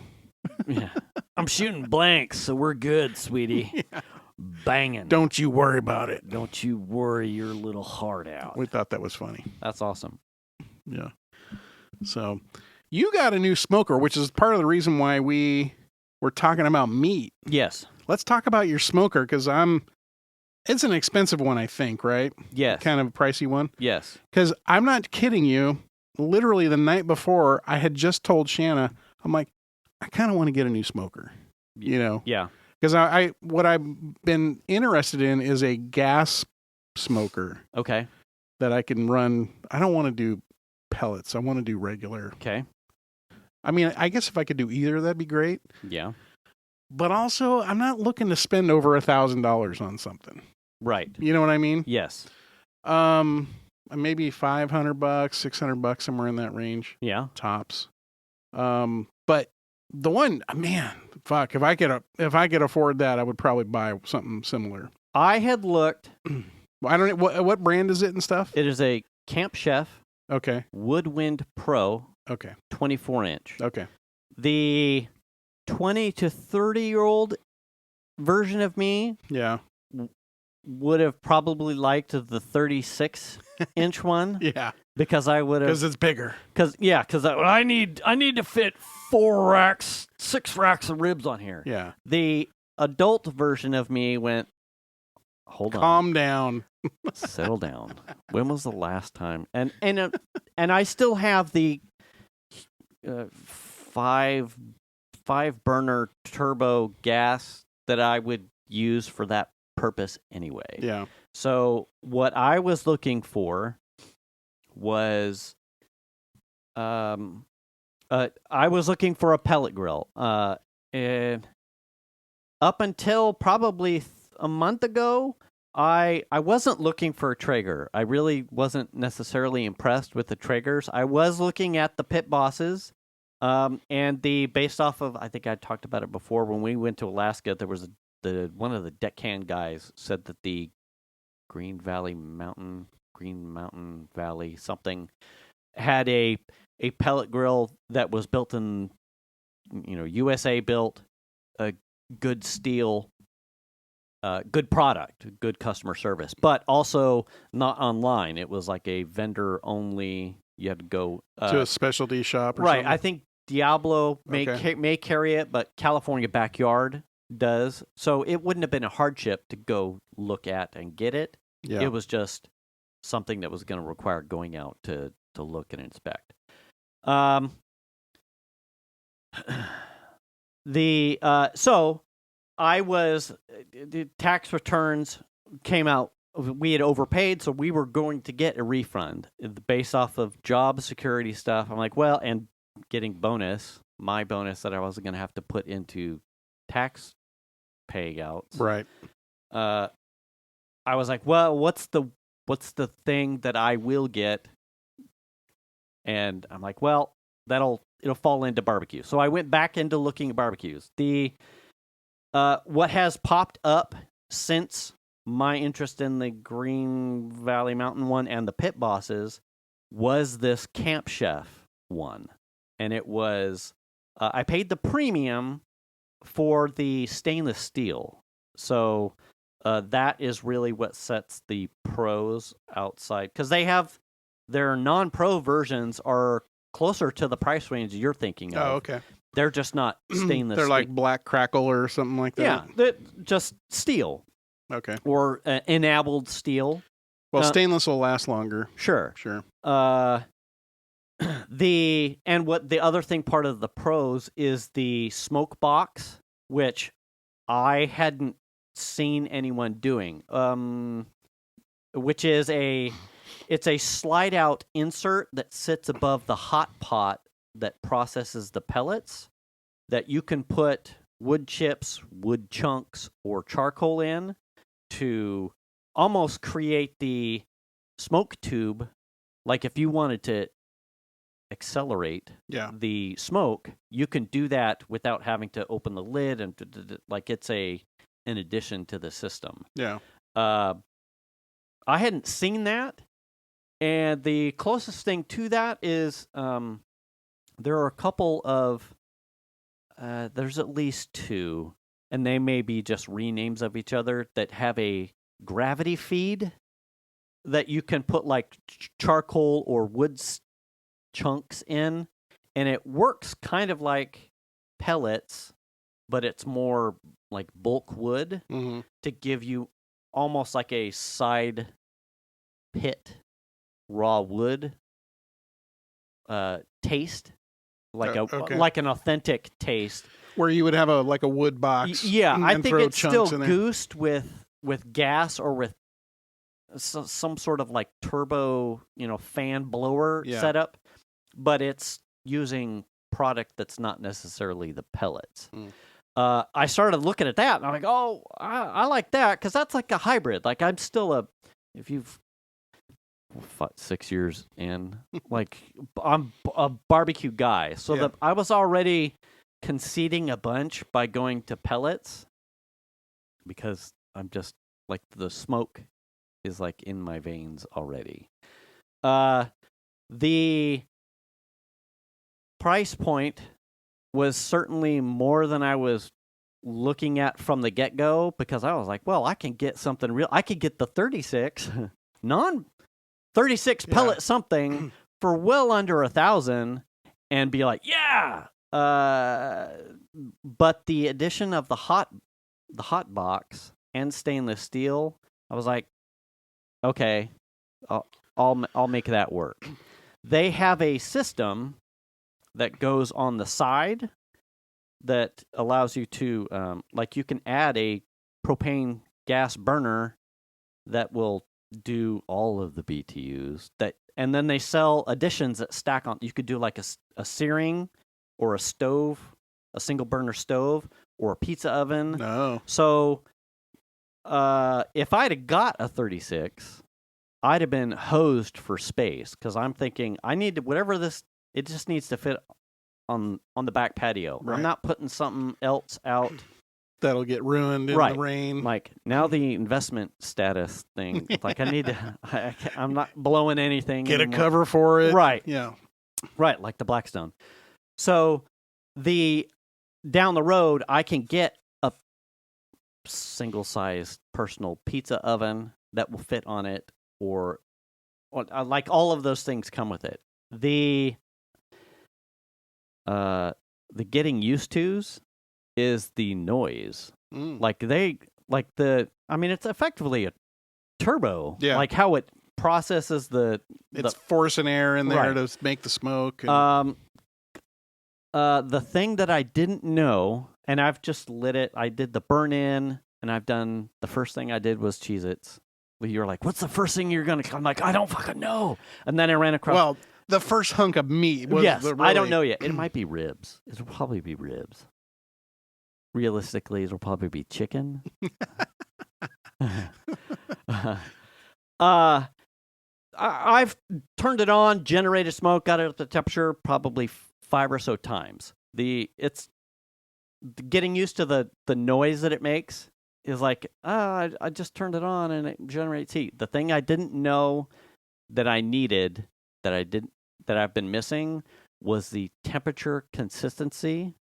I'm shooting blanks, so we're good, sweetie. Yeah. Banging. Don't you worry about it. Don't you worry your little heart out. We thought that was funny. That's awesome. Yeah. So you got a new smoker, which is part of the reason why we were talking about meat. Yes. Let's talk about your smoker, because it's an expensive one, I think, right? Yes. Kind of a pricey one. Yes. Because I'm not kidding you. Literally the night before, I had just told Shanna, I'm like, I kind of want to get a new smoker, Yeah. Because what I've been interested in is a gas smoker. Okay. That I can run. I don't want to do pellets. I want to do regular. Okay. I mean, I guess if I could do either, that'd be great. Yeah. But also, I'm not looking to spend over $1,000 on something. Right. You know what I mean? Yes. Maybe $500, $600, somewhere in that range. Yeah. Tops. But the one, man, fuck, if I could afford that, I would probably buy something similar. I had looked. I don't know what brand is it and stuff. It is a Camp Chef. Okay. Woodwind Pro. Okay. 24-inch. Okay. The 20 to 30-year-old version of me. Yeah. Would have probably liked the 36-inch one. Yeah. Because I would have. Because it's bigger. Because I need to fit 6 racks of ribs on here. Yeah. The adult version of me went, hold on. Calm down. Settle down. When was the last time? And I still have the 5 burner turbo gas that I would use for that purpose anyway. Yeah. So what I was looking for was I was looking for a pellet grill. And up until probably a month ago, I wasn't looking for a Traeger. I really wasn't necessarily impressed with the Traegers. I was looking at the Pit Bosses, and based off of, I think I talked about it before, when we went to Alaska, there was one of the deckhand guys said that the Green Mountain Valley something had a pellet grill that was built in, USA built, a good steel, good product, good customer service, but also not online. It was like a vendor only. You had to go to a specialty shop, or right? something? I think Diablo may carry it, but California Backyard does. So it wouldn't have been a hardship to go look at and get it. Yeah. It was just something that was going to require going out to look and inspect. So I was the tax returns came out. We had overpaid, so we were going to get a refund based off of job security stuff. I'm like, well, and getting my bonus that I wasn't going to have to put into tax payouts. Right. I was like, well, what's the thing that I will get? And I'm like, well, it'll fall into barbecue. So I went back into looking at barbecues. What has popped up since my interest in the Green Valley Mountain one and the Pit Bosses was this Camp Chef one. And it was, I paid the premium for the stainless steel. So that is really what sets the pros outside. Because they have, their non-pro versions are closer to the price range you're thinking of. Oh, okay. They're just not stainless. They're like black crackle or something like that? Yeah, just steel. Okay. Or enameled steel. Well, stainless will last longer. Sure. The other thing, part of the pros, is the smoke box, which I hadn't seen anyone doing. Which is it's a slide out insert that sits above the hot pot that processes the pellets that you can put wood chips, wood chunks, or charcoal in to almost create the smoke tube. Like if you wanted to accelerate the smoke, you can do that without having to open the lid, and like it's an addition to the system. Yeah. I hadn't seen that, and the closest thing to that is there are a couple of there's at least two, and they may be just renames of each other, that have a gravity feed that you can put like charcoal or wood chunks in, and it works kind of like pellets, but it's more like bulk wood to give you almost like a side pit raw wood taste, like like an authentic taste, where you would have a wood box. I think it's still goosed with gas or with some sort of like turbo, fan blower setup, but it's using product that's not necessarily the pellets. I started looking at that, and I'm like, oh, I like that, because that's like a hybrid. Like I'm still if you've 6 years in, like I'm a barbecue guy, so I was already conceding a bunch by going to pellets, because I'm just like the smoke is like in my veins already. The price point was certainly more than I was looking at from the get-go, because I was like, well, I can get something real. I could get the 36 36 pellet something for well under $1,000 and be like, yeah. But the addition of the hot box and stainless steel, I was like, okay, I'll make that work. They have a system that goes on the side that allows you to, like, you can add a propane gas burner that will do all of the BTUs. And then they sell additions that stack on. You could do like a searing or a stove, a single burner stove, or a pizza oven. No. So if I'd have got a 36, I'd have been hosed for space, because I'm thinking I need to, whatever this, it just needs to fit on the back patio. Right. I'm not putting something else out that'll get ruined in the rain. Like now the investment status thing, like I need to, I'm not blowing anything. Get anymore. A cover for it. Right. Yeah. Right, like the Blackstone. So down the road, I can get a single-sized personal pizza oven that will fit on it, or like all of those things come with it. The getting used to's is the noise. It's effectively a turbo. Yeah. Like how it processes it's forcing air in there to make the smoke. The thing that I didn't know, And I've just lit it. I did the burn in, and I've done the first thing I did was Cheez-Its. You're like, what's the first thing you're going to? I'm like, I don't fucking know. And then I ran across. Well, the first hunk of meat was yes, the I don't know yet. It might be ribs. It'll probably be ribs. Realistically, it'll probably be chicken. I've turned it on, generated smoke, got it at the temperature probably 5 or so times. It's getting used to the noise that it makes is like, I just turned it on and it generates heat. The thing I didn't know that I needed that I've been missing was the temperature consistency.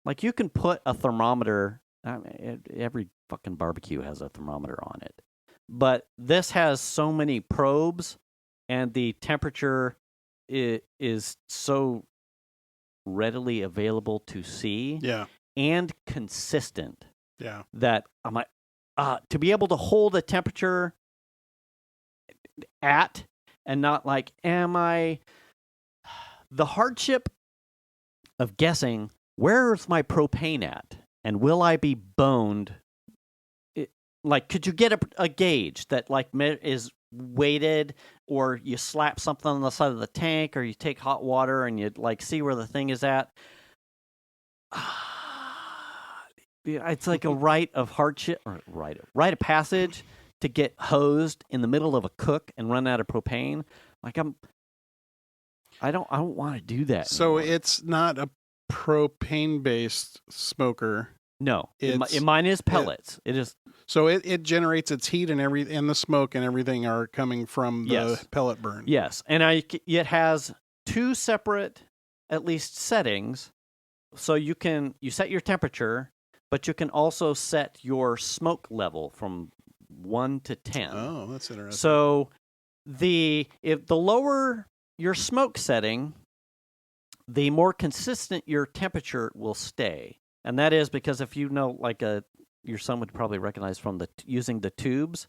Like you can put a thermometer. I mean, every fucking barbecue has a thermometer on it, but this has so many probes, and the temperature is so readily available to see. Yeah. And consistent. Yeah. That I'm like, to be able to hold a temperature at and not like, am I? The hardship of guessing where's my propane at and will I be boned? Like, could you get a gauge that like is weighted, or you slap something on the side of the tank, or you take hot water and you like see where the thing is at? It's like a rite of hardship, or rite of passage to get hosed in the middle of a cook and run out of propane. Like I don't want to do that. So anymore. it's not a propane-based smoker. No, mine is pellets. It is. So it generates its heat and the smoke and everything are coming from the pellet burn. Yes, and it has 2 separate, at least, settings. So you set your temperature, but you can also set your smoke level from 1 to 10. Oh, that's interesting. So if the lower your smoke setting, the more consistent your temperature will stay. And that is because if you know, like your son would probably recognize from using the tubes,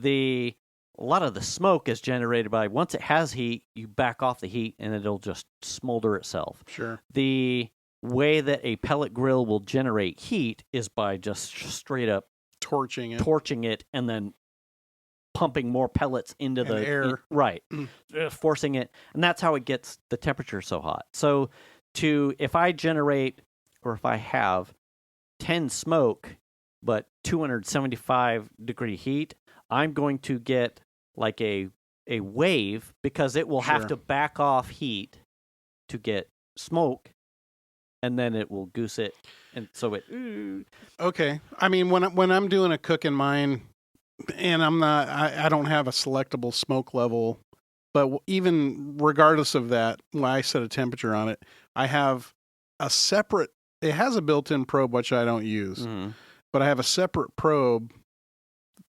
a lot of the smoke is generated by, once it has heat, you back off the heat and it'll just smolder itself. Sure. The way that a pellet grill will generate heat is by just straight up torching it and then pumping more pellets into the air. Forcing it. And that's how it gets the temperature so hot. So if I generate, or if I have 10 smoke, but 275 degree heat, I'm going to get like a wave, because it will have to back off heat to get smoke, and then it will goose it. And so it... Okay. I mean, when I'm doing a cook in mine, and I don't have a selectable smoke level, but even regardless of that, when I set a temperature on it, I have a separate... It has a built-in probe, which I don't use, but I have a separate probe,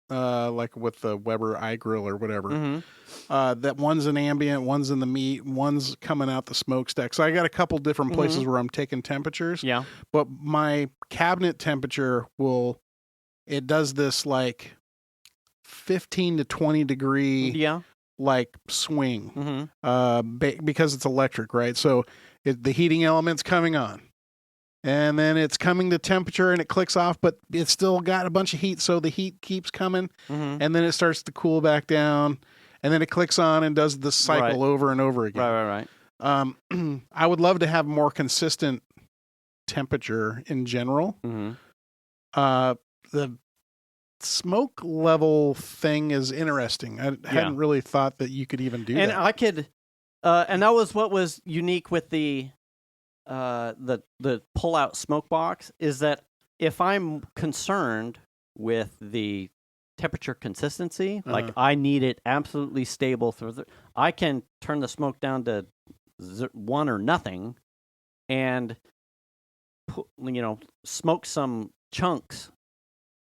like with the Weber iGrill or whatever, that one's in ambient, one's in the meat, one's coming out the smokestack. So I got a couple different places where I'm taking temperatures. Yeah. But my cabinet temperature it does this like 15 to 20 degree like swing, because it's electric, right? So the heating element's coming on. And then it's coming to temperature and it clicks off, but it's still got a bunch of heat, so the heat keeps coming, and then it starts to cool back down, and then it clicks on and does the cycle over and over again. Right. I would love to have more consistent temperature in general. The smoke level thing is interesting. I hadn't really thought that you could even do that. And I could, and that was what was unique with the pull-out smoke box, is that if I'm concerned with the temperature consistency, like I need it absolutely stable I can turn the smoke down to 1 or nothing, and smoke some chunks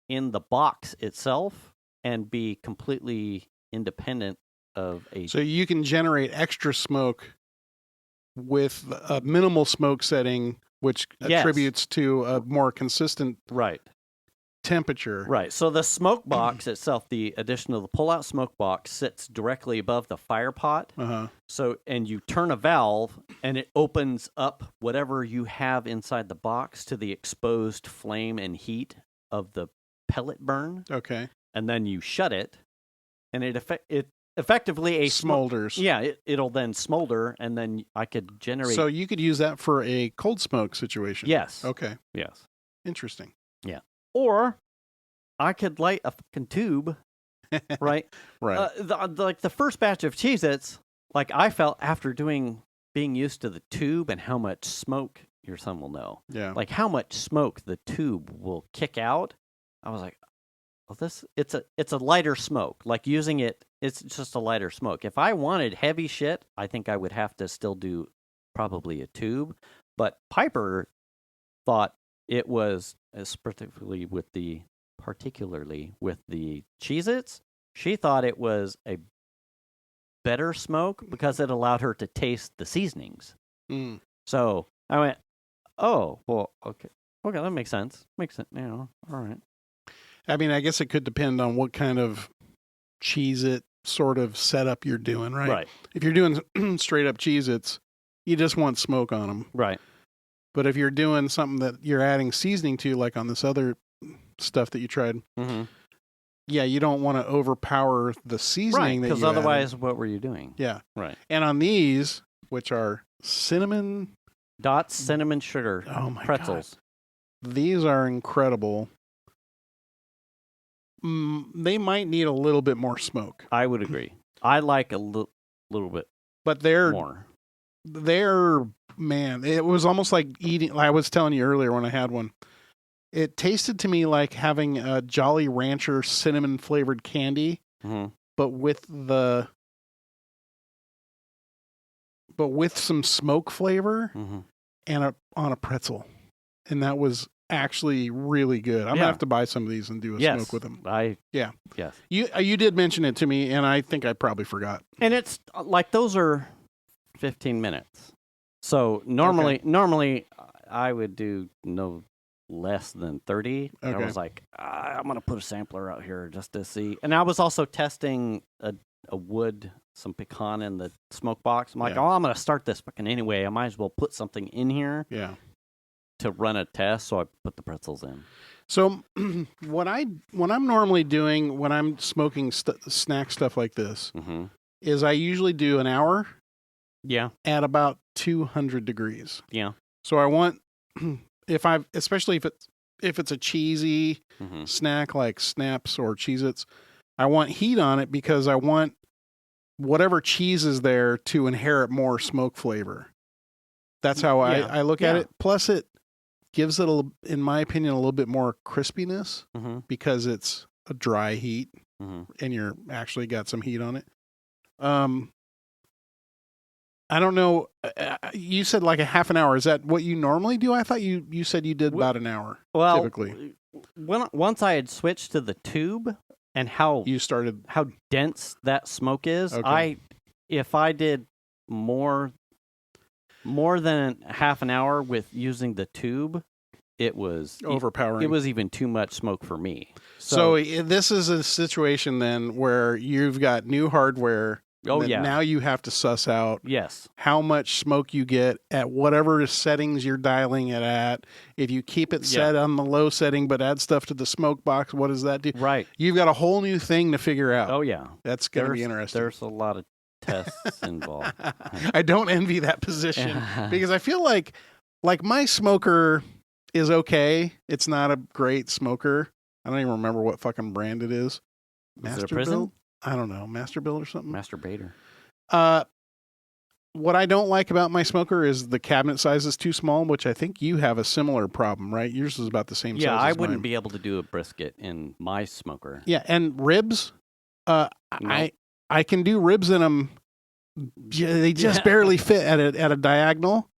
in the box itself and be completely independent of a... So you can generate extra smoke with a minimal smoke setting, which attributes to a more consistent temperature. Right. So the smoke box itself, the addition of the pull-out smoke box, sits directly above the fire pot. Uh-huh. So, and you turn a valve, and it opens up whatever you have inside the box to the exposed flame and heat of the pellet burn. Okay. And then you shut it, and it effectively smolders. It'll then smolder, and then I could generate. So you could use that for a cold smoke situation. Yes. Okay. Yes. Interesting. Yeah. Or I could light a fucking tube, right? Right. Like the first batch of Cheez-Its, like I felt after being used to the tube and how much smoke, your son will know. Yeah. Like how much smoke the tube will kick out. I was like, well, it's a lighter smoke. Like using it, it's just a lighter smoke. If I wanted heavy shit, I think I would have to still do probably a tube. But Piper thought it was, particularly with the Cheez-Its, she thought it was a better smoke because it allowed her to taste the seasonings. Mm. So I went, oh, well, okay, that makes sense. Makes sense, all right. I mean, I guess it could depend on what kind of Cheez-It sort of setup you're doing, right? Right. If you're doing straight up Cheez-Its, you just want smoke on them. Right. But if you're doing something that you're adding seasoning to, like on this other stuff that you tried, yeah, you don't want to overpower the seasoning. Right, because otherwise, what were you doing? Yeah. Right. And on these, which are cinnamon dots, cinnamon sugar pretzels. God. These are incredible. They might need a little bit more smoke. I would agree. I like a little bit, but they're more. Man, it was almost like eating. I was telling you earlier when I had one. It tasted to me like having a Jolly Rancher cinnamon flavored candy, but with some smoke flavor and on a pretzel, and that was actually really good. I'm gonna have to buy some of these and do a smoke with them. Yes. You did mention it to me, and I think I probably forgot. And it's like those are 15 minutes. So normally I would do no less than 30. Okay. I was like, I'm gonna put a sampler out here just to see. And I was also testing a wood, some pecan in the smoke box. I'm like, I'm gonna start this fucking anyway. I might as well put something in here. Yeah. To run a test, so I put the pretzels in. So, when I'm normally doing when I'm smoking snack stuff like this, is I usually do an hour. Yeah. At about 200 degrees. Yeah. So I want especially if it's a cheesy snack like Snaps or Cheez-Its, I want heat on it because I want whatever cheese is there to inherit more smoke flavor. That's how I look at it. Plus, it gives it, in my opinion, a little bit more crispiness because it's a dry heat and you're actually got some heat on it. I don't know. You said like a half an hour. Is that what you normally do? I thought you said you did about an hour. Well, typically, once I had switched to the tube and how dense that smoke is, if I did more than half an hour with using the tube, it was overpowering. It was even too much smoke for me. So this is a situation then where you've got new hardware. Now you have to suss out how much smoke you get at whatever settings you're dialing it at. If you keep it set on the low setting but add stuff to the smoke box, what does that do? Right. You've got a whole new thing to figure out. Oh, yeah. That's going to be interesting. There's a lot of tests involved. I don't envy that position because I feel like my smoker is okay. It's not a great smoker. I don't even remember what fucking brand it is. Is it a prison? I don't know, Masterbuilt or something. Masturbator. What I don't like about my smoker is the cabinet size is too small, which I think you have a similar problem, right? Yours is about the same size. Yeah, I as wouldn't mine. be able to do a brisket in my smoker. Yeah, and ribs, No. I can do ribs in them. They just barely fit at a diagonal.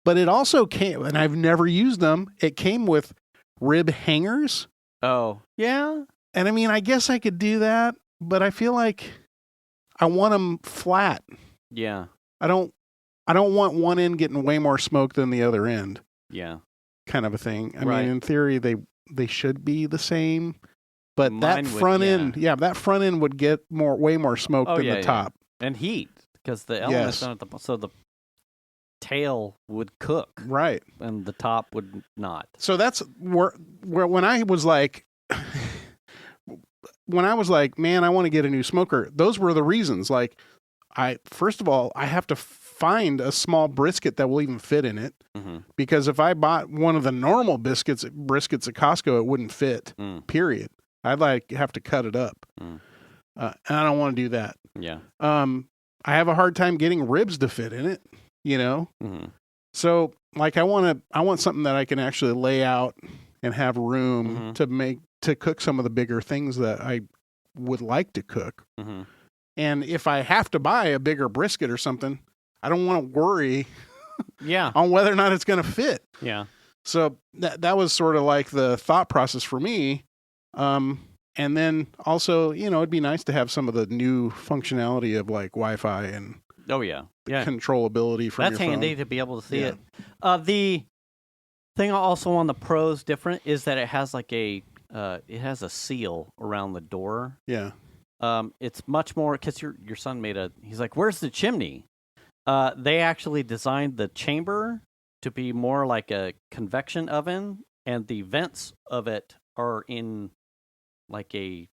But it also came, and I've never used them. It came with rib hangers. Oh, yeah. And I mean, I guess I could do that. But I feel like I want them flat. Yeah. I don't want one end getting way more smoke than the other end. Yeah. Kind of a thing. I Right. mean, in theory, they should be the same. But Mine that would- front yeah. end, that front end would get way more smoke than the top. And heat, because the elements on it, so the tail would cook, Right. and the top would not. So that's where when I was like, man, I want to get a new smoker. Those were the reasons. Like, first of all, I have to find a small brisket that will even fit in it, because if I bought one of the normal briskets at Costco, it wouldn't fit. Period. I'd have to cut it up, and I don't want to do that. Yeah. I have a hard time getting ribs to fit in it. So like I want something that I can actually lay out and have room to cook some of the bigger things that I would like to cook. And if I have to buy a bigger brisket or something, I don't want to worry on whether or not it's going to fit. Yeah. So that was sort of like the thought process for me. And then also, it'd be nice to have some of the new functionality of like Wi-Fi and controllability from That's your handy phone. to be able to see it. The thing also on the Pro's different is that it has like it has a seal around the door. Yeah. It's much more, because your son he's like, where's the chimney? They actually designed the chamber to be more like a convection oven, and the vents of it are in like it's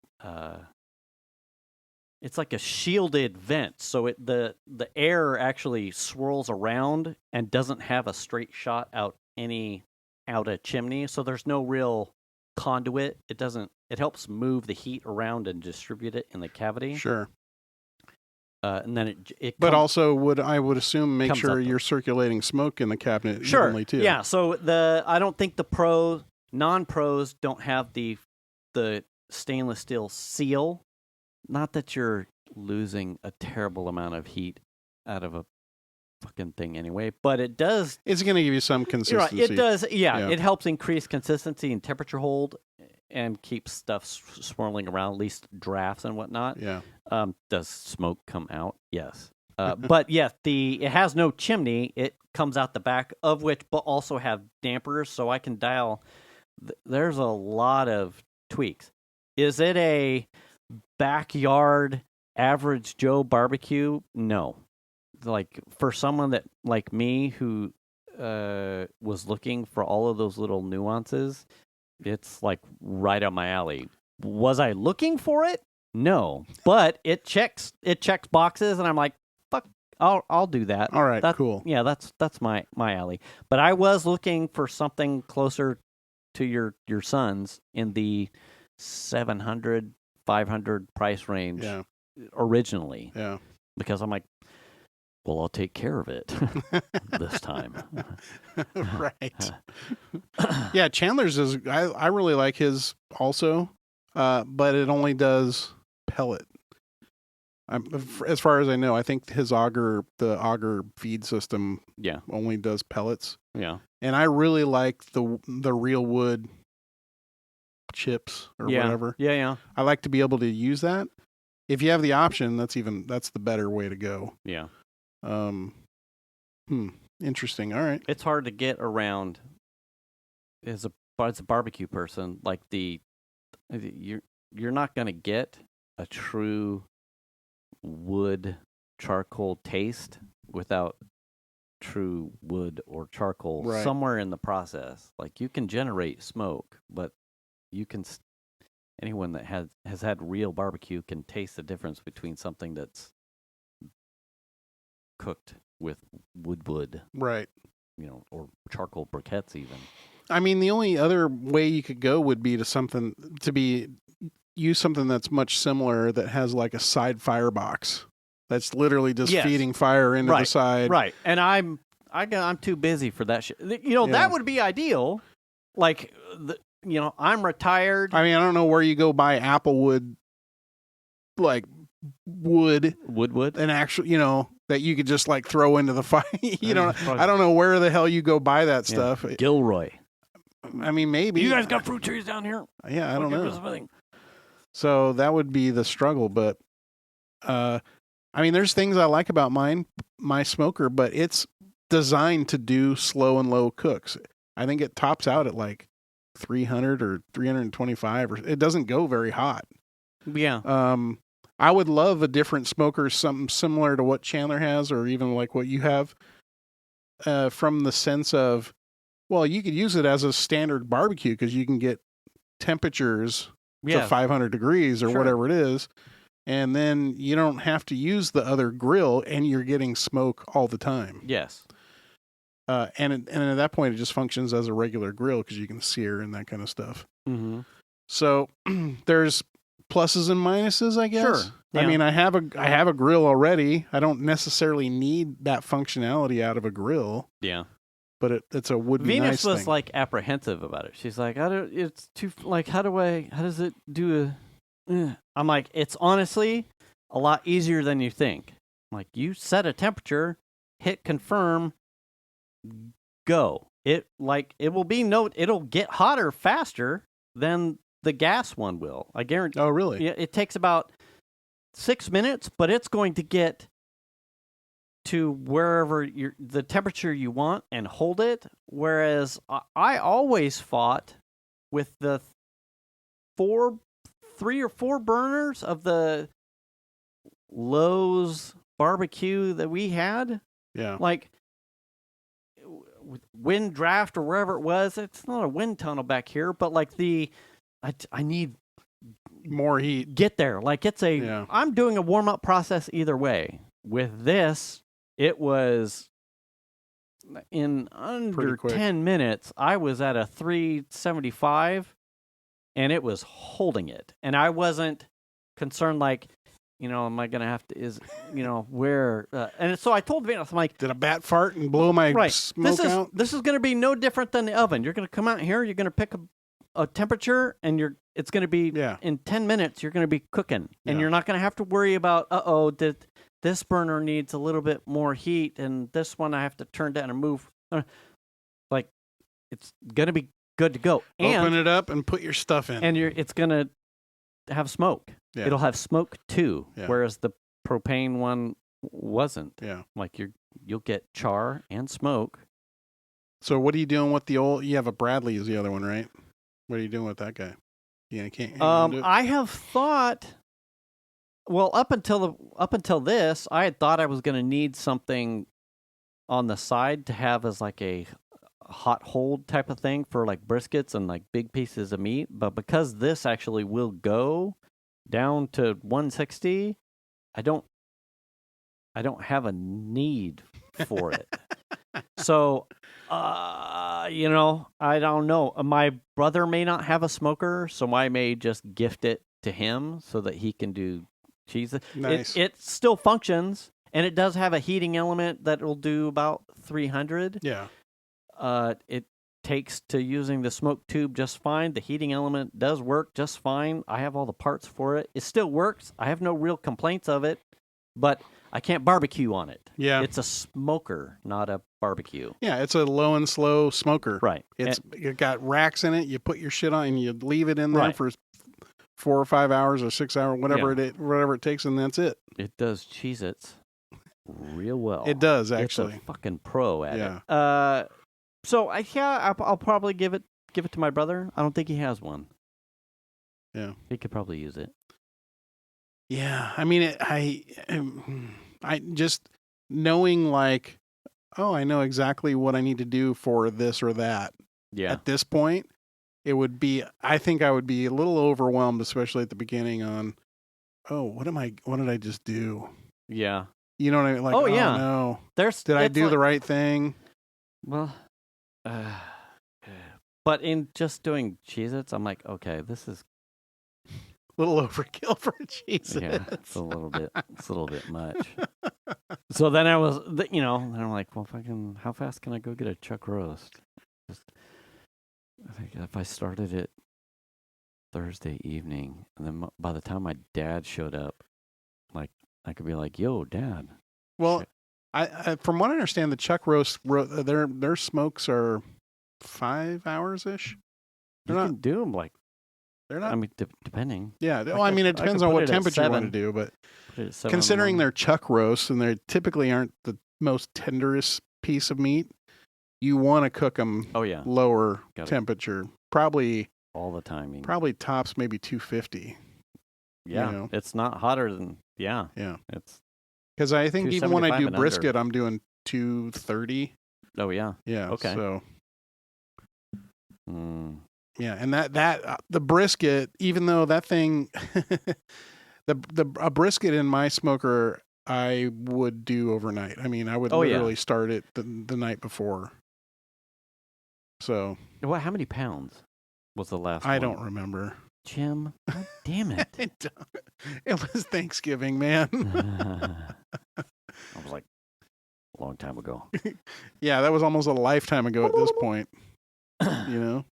like a shielded vent, so the air actually swirls around and doesn't have a straight shot out a chimney, so there's no real conduit. It helps move the heat around and distribute it in the cavity. Sure. And then but also I would assume make comes sure up you're circulating smoke in the cabinet evenly too. Yeah, so I don't think the non-pros don't have the stainless steel seal. Not that you're losing a terrible amount of heat out of a fucking thing anyway, but it does. It's going to give you some consistency. Right, it does. Yeah, it helps increase consistency and temperature hold, and keeps stuff swirling around, at least drafts and whatnot. Yeah. Does smoke come out? Yes. But yes, it has no chimney. It comes out the back of which, but also have dampers, so I can dial. There's a lot of tweaks. Is it a backyard average Joe barbecue? No. Like for someone that like me who was looking for all of those little nuances, it's like right up my alley. Was I looking for it? No, but it checks boxes, and I'm like, fuck, I'll do that. All right, cool. Yeah, that's my alley. But I was looking for something closer to your son's in the 700, 500 price range originally. Yeah. Because I'm like, well, I'll take care of it this time. Right. Yeah, Chandler's I really like his also, but it only does pellet. As far as I know, I think the auger feed system only does pellets. Yeah. And I really like the real wood chips or whatever. Yeah, yeah. I like to be able to use that. If you have the option, that's the better way to go. Yeah. Interesting. All right. It's hard to get around as a barbecue person. Like you're not going to get a true wood charcoal taste without true wood or charcoal somewhere in the process. Like you can generate smoke, but anyone that has had real barbecue can taste the difference between something that's cooked with wood, right? Or charcoal briquettes even. I mean, the only other way you could go would be use something that's much similar that has like a side firebox that's literally just feeding fire into the side. Right. And I'm too busy for that shit. That would be ideal. Like I'm retired. I mean, I don't know where you go buy applewood, like wood, and actually, that you could just like throw into the fire. I don't know where the hell you go buy that stuff. Gilroy. I mean, maybe you guys got fruit trees down here. Yeah, I don't know. So that would be the struggle, but I mean, there's things I like about my smoker, but it's designed to do slow and low cooks. I think it tops out at like 300 or 325, or it doesn't go very hot. Yeah. I would love a different smoker, something similar to what Chandler has, or even like what you have, from the sense of, well, you could use it as a standard barbecue because you can get temperatures to 500 degrees or whatever it is. And then you don't have to use the other grill and you're getting smoke all the time. Yes. And at that point, it just functions as a regular grill because you can sear and that kind of stuff. Mm-hmm. So there's pluses and minuses, I guess. Sure. Yeah. I mean, I have a grill already. I don't necessarily need that functionality out of a grill. Yeah. But it's a would be Venus nice was thing. like apprehensive about it. She's like, it's too, like, how does it do I'm like, it's honestly a lot easier than you think. I'm like, you set a temperature, hit confirm, go. It'll get hotter faster than the gas one will. I guarantee. Oh, really? Yeah, it takes about 6 minutes, but it's going to get to wherever the temperature you want and hold it. Whereas I always fought with the 3 or 4 burners of the Lowe's barbecue that we had. Yeah. Like wind draft or wherever it was. It's not a wind tunnel back here, but like I need more heat. Get there. Like I'm doing a warm up process either way. With this, it was in under 10 minutes. I was at a 375 and it was holding it. And I wasn't concerned like, am I going to have to, where, and so I told Venus, I'm like, did a bat fart and blow my smoke out? This is going to be no different than the oven. You're going to come out here, you're going to pick a temperature, and it's going to be, in 10 minutes, you're going to be cooking. And you're not going to have to worry about, did this burner needs a little bit more heat, and this one I have to turn down and move. Like, it's going to be good to go. Open it up and put your stuff in. And it's going to have smoke. Yeah. It'll have smoke too, whereas the propane one wasn't. Yeah. Like you'll get char and smoke. So what are you doing with you have a Bradley is the other one, right? What are you doing with that guy? Yeah, can't I have thought, well, up until this, I had thought I was going to need something on the side to have as like a hot hold type of thing for like briskets and like big pieces of meat. But because this actually will go down to 160, I don't have a need for it. So, I don't know. My brother may not have a smoker, so I may just gift it to him so that he can do cheese. Nice. It still functions, and it does have a heating element that will do about 300. Yeah. It takes to using the smoke tube just fine. The heating element does work just fine. I have all the parts for it. It still works. I have no real complaints of it, but I can't barbecue on it. Yeah. It's a smoker, not a barbecue. Yeah, it's a low and slow smoker. Right. It got racks in it. You put your shit on and you leave it in there for 4 or 5 hours or 6 hours, whatever it takes, and that's it. It does Cheez-Its real well. It does, actually. It's a fucking pro at it. So I'll probably give it to my brother. I don't think he has one. Yeah, he could probably use it. Yeah, I mean, I just knowing like, I know exactly what I need to do for this or that. Yeah. At this point, I think I would be a little overwhelmed, especially at the beginning. On, what did I just do? Yeah. You know what I mean? Like, no. Did I do the right thing? Well. But in just doing Cheez-Its, I'm like, okay, this is a little overkill for Cheez-Its. Yeah, it's a little bit much. So then I was, and I'm like, well, how fast can I go get a chuck roast? I think if I started it Thursday evening, and then by the time my dad showed up, like, I could be like, yo, Dad. Well, I from what I understand, the chuck roast, their smokes are 5 hours ish. You can do them like. They're not. I mean, depending. Yeah. Well, I mean, it depends on what temperature you want to do, but considering they're chuck roasts and they typically aren't the most tenderest piece of meat, you want to cook them lower temperature probably all the timing. probably tops maybe 250. Yeah, you know. it's not hotter than Yeah. It's Because I think even when I 275 do and brisket, I'm doing 230. oh yeah. Yeah. Okay. So Mm. yeah, and that the brisket, even though that thing, a brisket in my smoker, I would do overnight. I mean, I would literally start it the night before. So Well, how many pounds was the last? I one? don't remember. Jim, God damn it! It was Thanksgiving, man. I was like a long time ago. Yeah, that was almost a lifetime ago at this point. You know.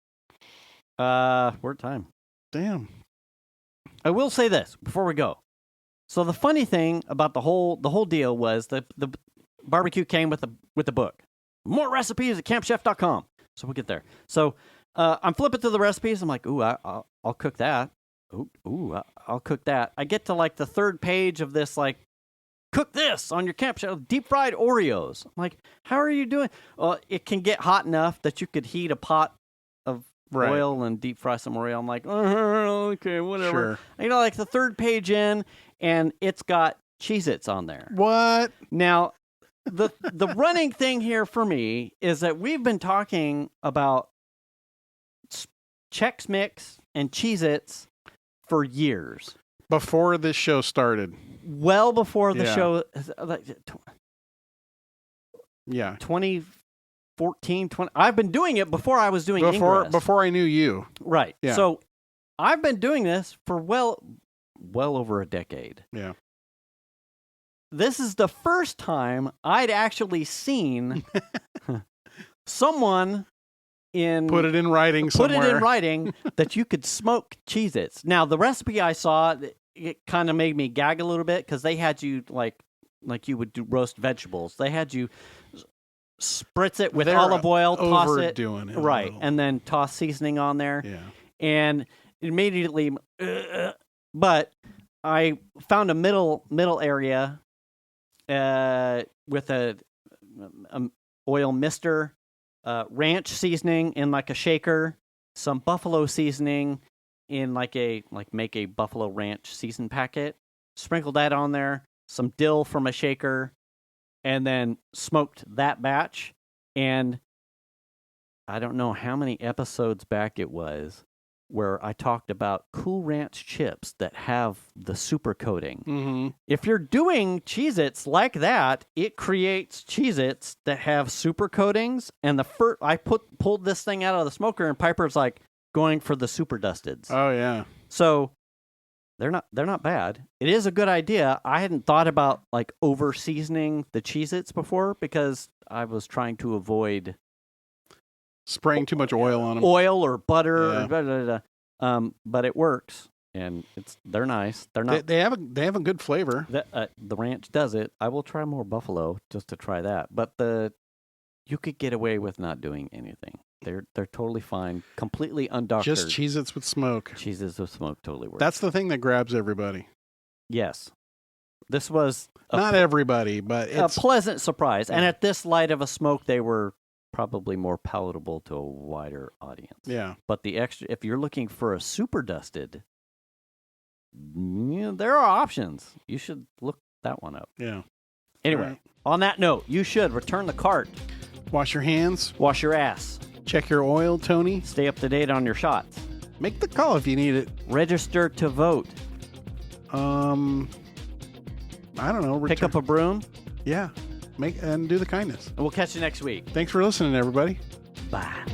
We're at time. Damn. I will say this before we go. So the funny thing about the whole deal was the barbecue came with the book. More recipes at campchef.com. So we'll get there. So I'm flipping through the recipes. I'm like, ooh, I'll cook that. Ooh, I'll cook that. I get to like the third page of this, like, cook this on your camp chef, deep fried Oreos. I'm like, how are you doing? Well, it can get hot enough that you could heat a pot of oil and deep fry some Oreo. I'm like, okay, whatever. Sure. You know, like the third page in, and it's got Cheez-Its on there. What? Now, the running thing here for me is that we've been talking about Chex Mix and Cheez-Its for years. Before this show started. Well before the show. Yeah. 2014, I've been doing it before I was doing Ingress. Before I knew you. Right. Yeah. So I've been doing this for well over a decade. Yeah. This is the first time I'd actually seen someone put it in writing somewhere. Put it in writing that you could smoke Cheez-Its. Now, the recipe I saw, it kind of made me gag a little bit because they had you like you would do roast vegetables. They had you spritz it with olive oil, toss it, overdoing it, right, and then toss seasoning on there. Yeah. And immediately, but I found a middle area with a oil mister, ranch seasoning in like a shaker, some buffalo seasoning in make a buffalo ranch season packet, sprinkled that on there, some dill from a shaker, and then smoked that batch. And I don't know how many episodes back it was where I talked about Cool Ranch chips that have the super coating. Mm-hmm. If you're doing Cheez-Its like that, it creates Cheez-Its that have super coatings. And I pulled this thing out of the smoker, and Piper's like going for the super dusteds. Oh yeah. So they're not bad. It is a good idea. I hadn't thought about like over seasoning the Cheez-Its before because I was trying to avoid spraying too much oil on them. Oil or butter, Yeah. or blah, blah, blah. But it works, and they're nice. They're not. They have a good flavor. The ranch does it. I will try more buffalo just to try that. But you could get away with not doing anything. They're totally fine, completely undoctored. Just Cheez-Its with smoke. Cheez-Its with smoke totally works. That's the thing that grabs everybody. Yes, this was not everybody, but it's a pleasant surprise. Yeah. And at this light of a smoke, they were probably more palatable to a wider audience. Yeah. But if you're looking for a super dusted, there are options. You should look that one up. Yeah. Anyway, on that note, you should return the cart. Wash your hands. Wash your ass. Check your oil, Tony. Stay up to date on your shots. Make the call if you need it. Register to vote. I don't know. Pick up a broom. Yeah. And do the kindness. And we'll catch you next week. Thanks for listening, everybody. Bye.